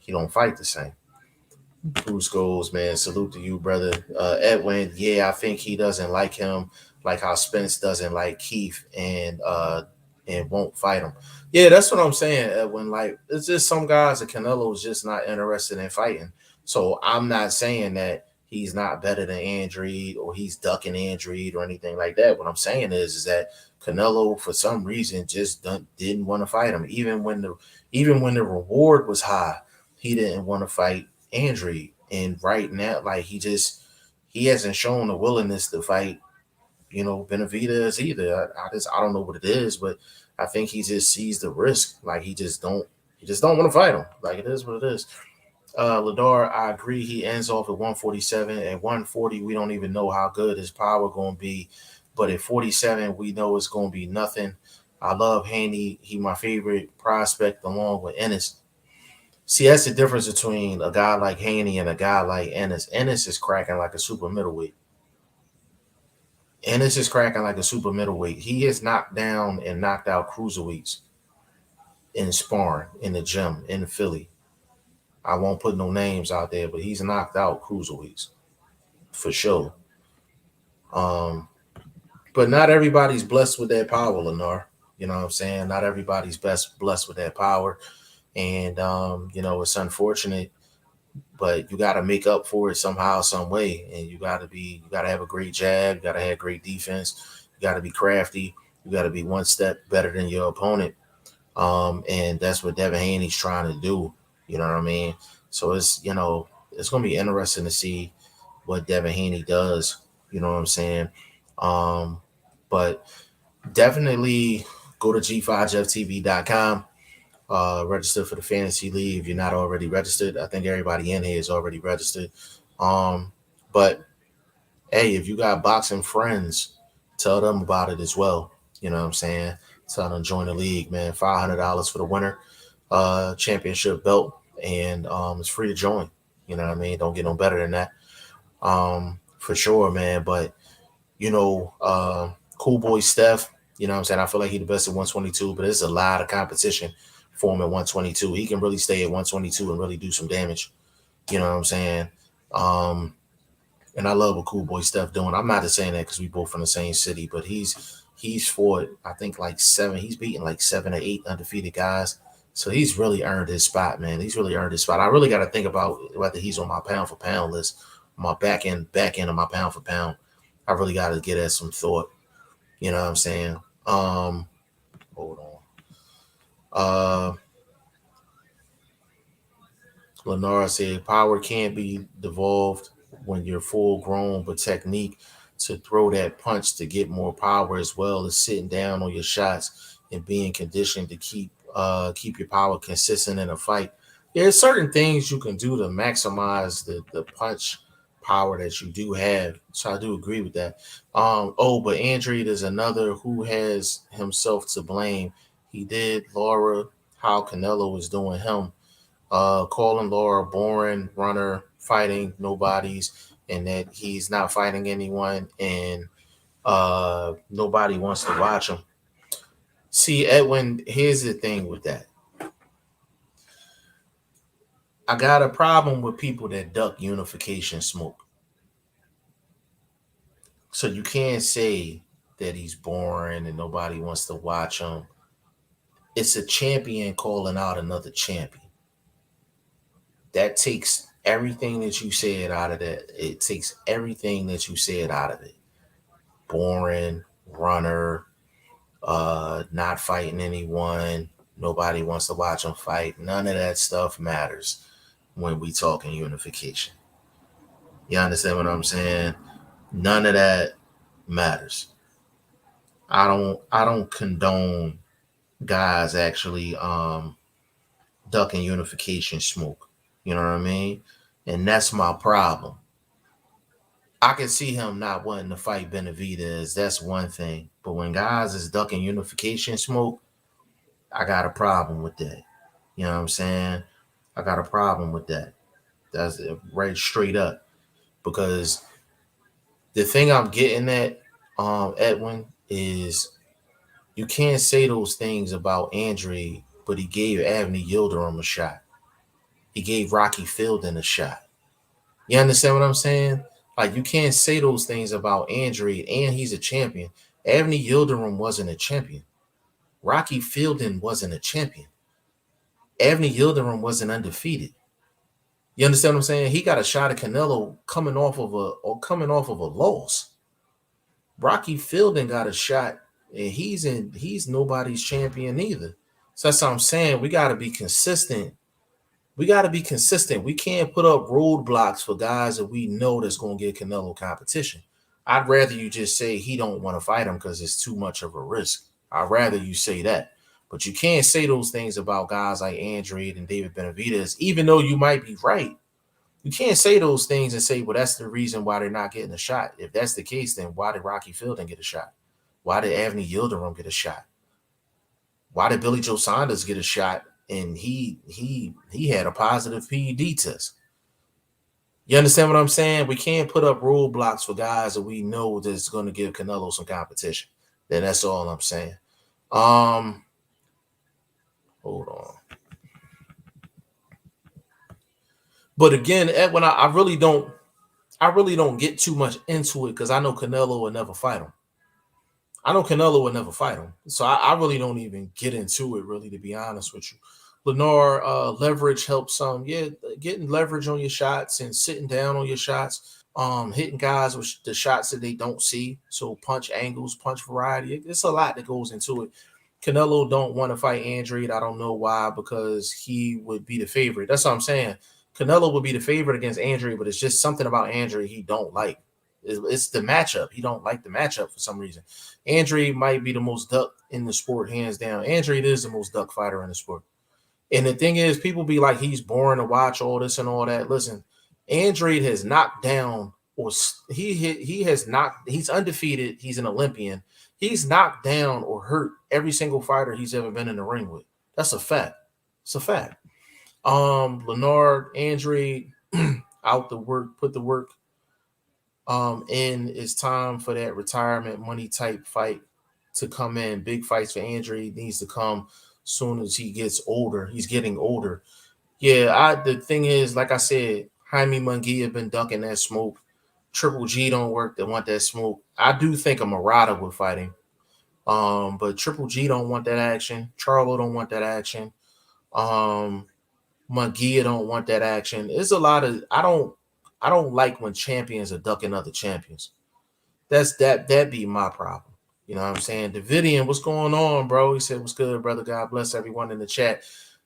S1: don't fight the same. Bruce Goals, man, salute to you, brother. Edwin, yeah, I think he doesn't like him, like how Spence doesn't like Keith and won't fight him. Yeah, that's what I'm saying, Edwin. Like, it's just some guys that Canelo is just not interested in fighting. So I'm not saying that he's not better than Andre or he's ducking Andre or anything like that. What I'm saying is that Canelo, for some reason, just didn't want to fight him. Even when the reward was high, he didn't want to fight Andre. And right now, like he hasn't shown a willingness to fight, Benavidez either. I don't know what it is, but I think he just sees the risk. Like he just don't want to fight him. Like it is what it is. Ladar, I agree. He ends off at 147. At 140, we don't even know how good his power going to be. But at 47, we know it's going to be nothing. I love Haney. He my favorite prospect along with Ennis. See, that's the difference between a guy like Haney and a guy like Ennis. Ennis is cracking like a super middleweight. Ennis is cracking like a super middleweight. He has knocked down and knocked out cruiserweights in sparring, in the gym, in Philly. I won't put no names out there, but he's knocked out cruiserweights for sure. Um, but not everybody's blessed with that power, Lenore. You know what I'm saying? Not everybody's blessed with that power. And it's unfortunate, but you gotta make up for it somehow, some way. And you gotta have a great jab, you gotta have great defense, you gotta be crafty, you gotta be one step better than your opponent. And that's what Devin Haney's trying to do. You know what I mean? So it's gonna be interesting to see what Devin Haney does. You know what I'm saying? But definitely go to G5JeffTV.com. Register for the fantasy league if you're not already registered. I think everybody in here is already registered. But hey, if you got boxing friends, tell them about it as well. You know what I'm saying? Tell them join the league, man. $500 for the winner, championship belt, and it's free to join. You know what I mean? Don't get no better than that. For sure, man. But cool boy Steph, you know what I'm saying? I feel like he's the best at 122, but there's a lot of competition for him at 122. He can really stay at 122 and really do some damage. You know what I'm saying? And I love what cool boy Steph doing. I'm not just saying that because we both from the same city, but he's fought, I think, like he's beaten like 7 or 8 undefeated guys. So he's really earned his spot, man. He's really earned his spot. I really got to think about whether he's on my pound for pound list, my back end of my pound for pound. I really got to get at some thought. You know what I'm saying? Hold on. Lenara said, power can't be devolved when you're full grown, but technique to throw that punch to get more power, as well as sitting down on your shots and being conditioned to keep your power consistent in a fight. There's certain things you can do to maximize the punch power that you do have. So I do agree with that. But Andre, there's another who has himself to blame. He did Laura how Canelo was doing him, calling Laura boring runner, fighting nobodies, and that he's not fighting anyone, and nobody wants to watch him. See, Edwin, here's the thing with that. I got a problem with people that duck unification smoke. So you can't say that he's boring and nobody wants to watch him. It's a champion calling out another champion. That takes everything that you said out of that. It takes everything that you said out of it. Boring, runner, not fighting anyone. Nobody wants to watch him fight. None of that stuff matters when we talking unification. You understand what I'm saying? None of that matters. I don't condone guys actually ducking unification smoke. You know what I mean? And that's my problem. I can see him not wanting to fight Benavidez. That's one thing. But when guys is ducking unification smoke, I got a problem with that. You know what I'm saying? I got a problem with that. That's right straight up. Because the thing I'm getting at, Edwin, is you can't say those things about Andre, but he gave Avni Yildirim a shot. He gave Rocky Fielding a shot. You understand what I'm saying? Like, you can't say those things about Andre, and he's a champion. Avni Yildirim wasn't a champion. Rocky Fielding wasn't a champion. Avni Yildirim wasn't undefeated. You understand what I'm saying? He got a shot at Canelo coming off of a loss. Rocky Fielding got a shot, and he's nobody's champion either. So that's what I'm saying. We got to be consistent. We can't put up roadblocks for guys that we know that's going to get Canelo competition. I'd rather you just say he don't want to fight him because it's too much of a risk. I'd rather you say that. But you can't say those things about guys like Andre and David Benavidez, even though you might be right. You can't say those things and say, well, that's the reason why they're not getting a shot. If that's the case, then why did Rocky Fielding get a shot? Why did Avni Yildirim get a shot? Why did Billy Joe Saunders get a shot and he had a positive PED test. You understand what I'm saying? We can't put up roadblocks for guys that we know that's going to give Canelo some competition. Then that's all I'm saying. Hold on. But again, Edwin, I really don't get too much into it because I know Canelo will never fight him. So I really don't even get into it, really, to be honest with you. Lenore, leverage helps some. Yeah, getting leverage on your shots and sitting down on your shots, hitting guys with the shots that they don't see. So punch angles, punch variety. It's a lot that goes into it. Canelo don't want to fight Andrade. I don't know why, because he would be the favorite. That's what I'm saying. Canelo would be the favorite against Andrade, but it's just something about Andrade he don't like. It's the matchup. He don't like the matchup for some reason. Andrade might be the most duck in the sport, hands down. Andrade is the most duck fighter in the sport. And the thing is, people be like, he's boring to watch, all this and all that. Listen, Andrade has knocked down, or he's undefeated. He's an Olympian. He's knocked down or hurt every single fighter he's ever been in the ring with. That's a fact. It's a fact. Leonard, Andrade, out the work, put the work. And it's time for that retirement money type fight to come in. Big fights for Andrade needs to come soon as he gets older. He's getting older. Yeah, the thing is, like I said, Jaime Munguia been ducking that smoke. Triple G don't work. They want that smoke. I do think a Murata would fight him. But Triple G don't want that action. Charlo don't want that action. Munguia don't want that action. There's a lot of I don't like when champions are ducking other champions. That'd be my problem. You know what I'm saying? Davidian, what's going on, bro? He said, what's good, brother? God bless everyone in the chat.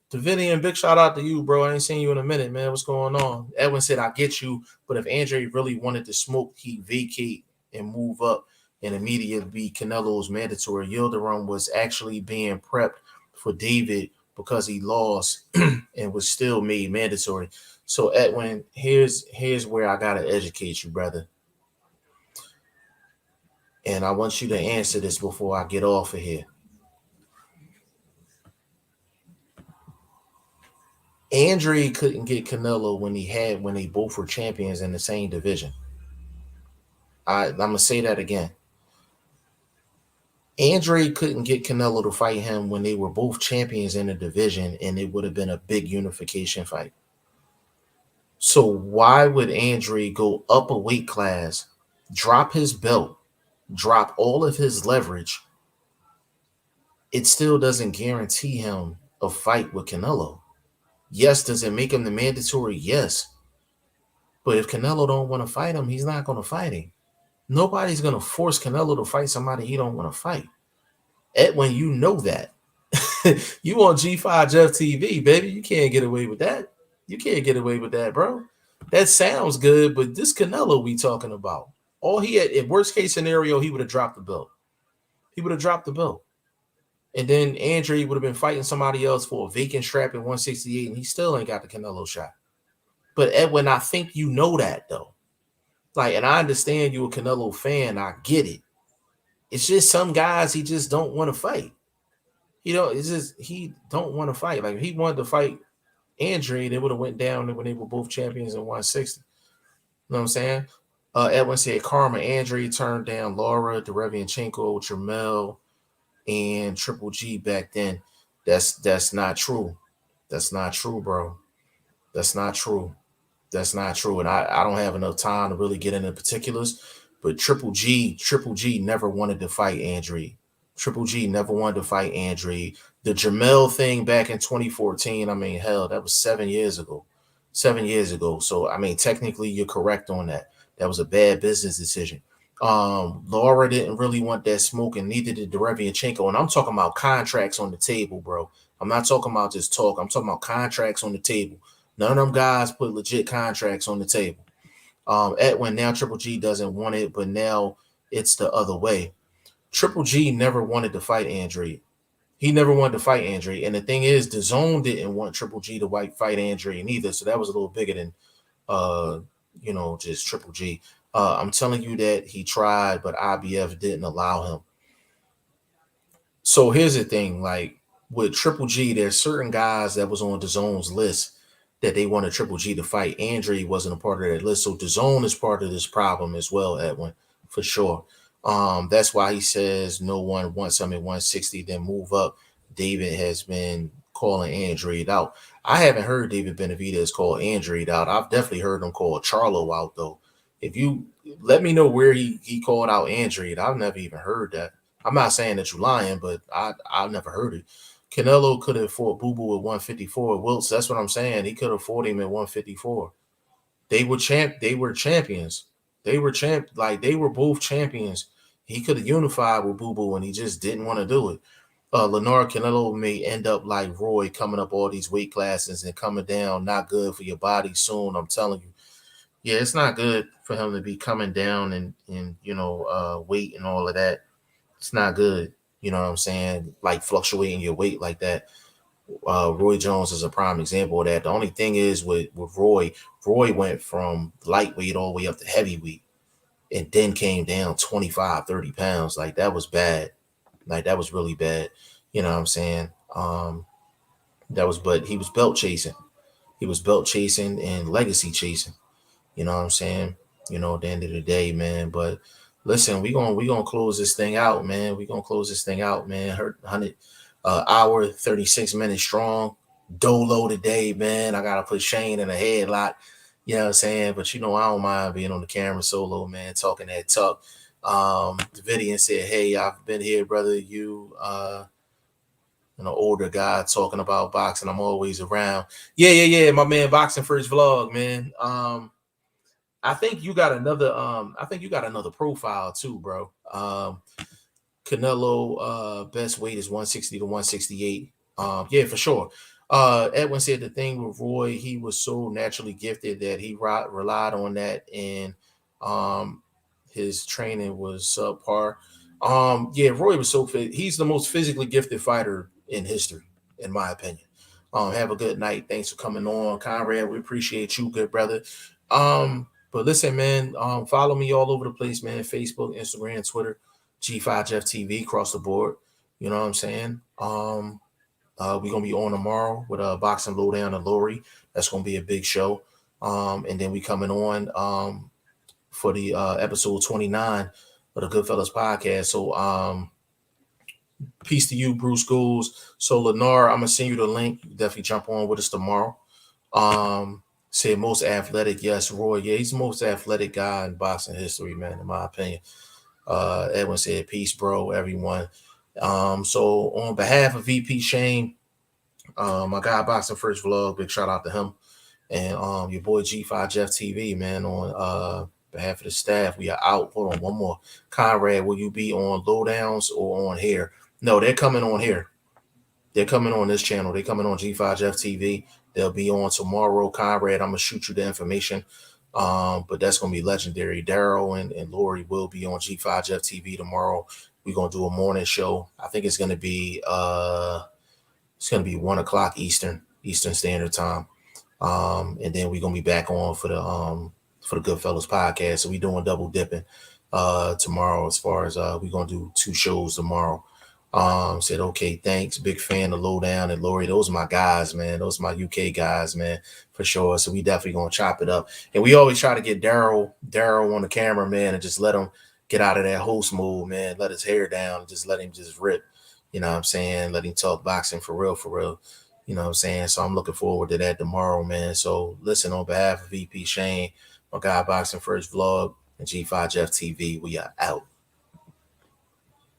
S1: Davidian, big shout out to you, bro. I ain't seen you in a minute, man. What's going on? Edwin said, I get you, but if Andre really wanted to smoke, he'd vacate and move up and immediately be Canelo's mandatory. Yildirim was actually being prepped for David because he lost and was still made mandatory. So, Edwin, here's where I got to educate you, brother. And I want you to answer this before I get off of here. Andre couldn't get Canelo when they both were champions in the same division. I'm going to say that again. Andre couldn't get Canelo to fight him when they were both champions in the division, and it would have been a big unification fight. So why would Andre go up a weight class, drop his belt, drop all of his leverage? It still doesn't guarantee him a fight with Canelo. Yes, does it make him the mandatory? Yes. But if Canelo don't want to fight him, he's not going to fight him. Nobody's going to force Canelo to fight somebody he don't want to fight. Edwin, you know that. You on G5 Jeff TV, baby. You can't get away with that. You can't get away with that, bro. That sounds good, but this Canelo we talking about. All he had, in worst case scenario, he would have dropped the belt. He would have dropped the belt. And then Andre would have been fighting somebody else for a vacant strap at 168, and he still ain't got the Canelo shot. But Edwin, I think you know that, though. Like, and I understand you're a Canelo fan. I get it. It's just some guys he just don't want to fight. You know, it's just he don't want to fight. Like, if he wanted to fight Andre, they would have went down when they were both champions in 160. You know what I'm saying? Edwin said Karma Andre turned down Laura, Derevianchenko, Jamel, and Triple G back then. That's not true. That's not true, bro. That's not true. That's not true. And I don't have enough time to really get into particulars, but Triple G never wanted to fight Andre. Triple G never wanted to fight Andre. The Jamel thing back in 2014, I mean, hell, that was 7 years ago. 7 years ago. So, I mean, technically you're correct on that. That was a bad business decision. Laura didn't really want that smoke, and neither did Derevianchenko. And I'm talking about contracts on the table, bro. I'm not talking about just talk. I'm talking about contracts on the table. None of them guys put legit contracts on the table. Edwin, now Triple G doesn't want it, but now it's the other way. Triple G never wanted to fight Andre. He never wanted to fight Andre. And the thing is, the Zone didn't want Triple G to fight Andre neither. So that was a little bigger than, just Triple G. I'm telling you that he tried, but IBF didn't allow him. So here's the thing. Like, with Triple G, there's certain guys that was on DAZN's list that they wanted Triple G to fight. Andre wasn't a part of that list, so DAZN is part of this problem as well, Edwin, for sure. That's why he says no one wants him at 160, then move up. David has been calling Andre out. I haven't heard David Benavidez call Andre out. I've definitely heard him call Charlo out, though. If you let me know where he called out Andre, I've never even heard that. I'm not saying that you're lying, but I've never heard it. Canelo could have fought Boo Boo at 154. Wilts, that's what I'm saying. He could have fought him at 154. They were champions. They were they were both champions. He could have unified with Boo Boo and he just didn't want to do it. Lenore Canelo may end up like Roy, coming up all these weight classes and coming down. Not good for your body soon, I'm telling you. Yeah, it's not good for him to be coming down and weight and all of that. It's not good. You know what I'm saying? Like fluctuating your weight like that. Roy Jones is a prime example of that. The only thing is with Roy went from lightweight all the way up to heavyweight and then came down 25, 30 pounds. Like that was bad. Like that was really bad. You know what I'm saying? But he was belt chasing. He was belt chasing and legacy chasing. You know what I'm saying? At the end of the day, man. But listen, we gonna close this thing out, man. We gonna close this thing out, man. 100 hour, 36 minutes strong. Dolo today, man. I gotta put Shane in a headlock. You know what I'm saying? But I don't mind being on the camera solo, man, talking that talk. The video said, hey, I've been here, brother. You older guy talking about boxing. I'm always around. Yeah. My man, BoxingFirst Vlog, man. I think you got another profile too, bro. Canelo best weight is 160 to 168. Yeah, for sure. Edwin said the thing with Roy, he was so naturally gifted that he relied on that, and his training was subpar. Yeah, Roy was so fit. He's the most physically gifted fighter in history, in my opinion. Have a good night. Thanks for coming on, Conrad. We appreciate you, good brother. But listen, man, follow me all over the place, man. Facebook, Instagram, Twitter, G5 Jeff TV, across the board. You know what I'm saying? We're gonna be on tomorrow with Boxing Lowdown and Lori. That's gonna be a big show. And then we coming on for the episode 29 of the Goodfellas podcast. So peace to you, Bruce Gould. So Lenore, I'm gonna send you the link. You definitely jump on with us tomorrow. Said most athletic, yes, Roy. Yeah, he's the most athletic guy in boxing history, man, in my opinion. Edwin said, peace, bro, everyone. So on behalf of VP Shane, my guy BoxingFirst Vlog, big shout out to him. And your boy G5 Jeff TV, man, on behalf of the staff, we are out. Hold on, one more. Conrad, will you be on Lowdowns or on here? No, they're coming on here. They're coming on this channel. They're coming on G5 Jeff TV. They'll be on tomorrow. Conrad, I'm going to shoot you the information. But that's going to be legendary. Daryl and Lori will be on G5 Jeff TV tomorrow. We're going to do a morning show. I think it's going to be 1 o'clock Eastern Standard Time. And then we're going to be back on for the Goodfellas podcast. So we're doing double dipping tomorrow, as far as we're going to do 2 shows tomorrow. Said, okay, thanks. Big fan of Lowdown and Lori. Those are my guys, man. Those are my UK guys, man, for sure. So we definitely gonna chop it up. And we always try to get Daryl on the camera, man, and just let him get out of that host mode, man. Let his hair down and just let him just rip. You know what I'm saying? Let him talk boxing for real, for real. You know what I'm saying? So I'm looking forward to that tomorrow, man. So listen, on behalf of VP Shane, my guy BoxingFirst Vlog, and G5 Jeff TV, we are out.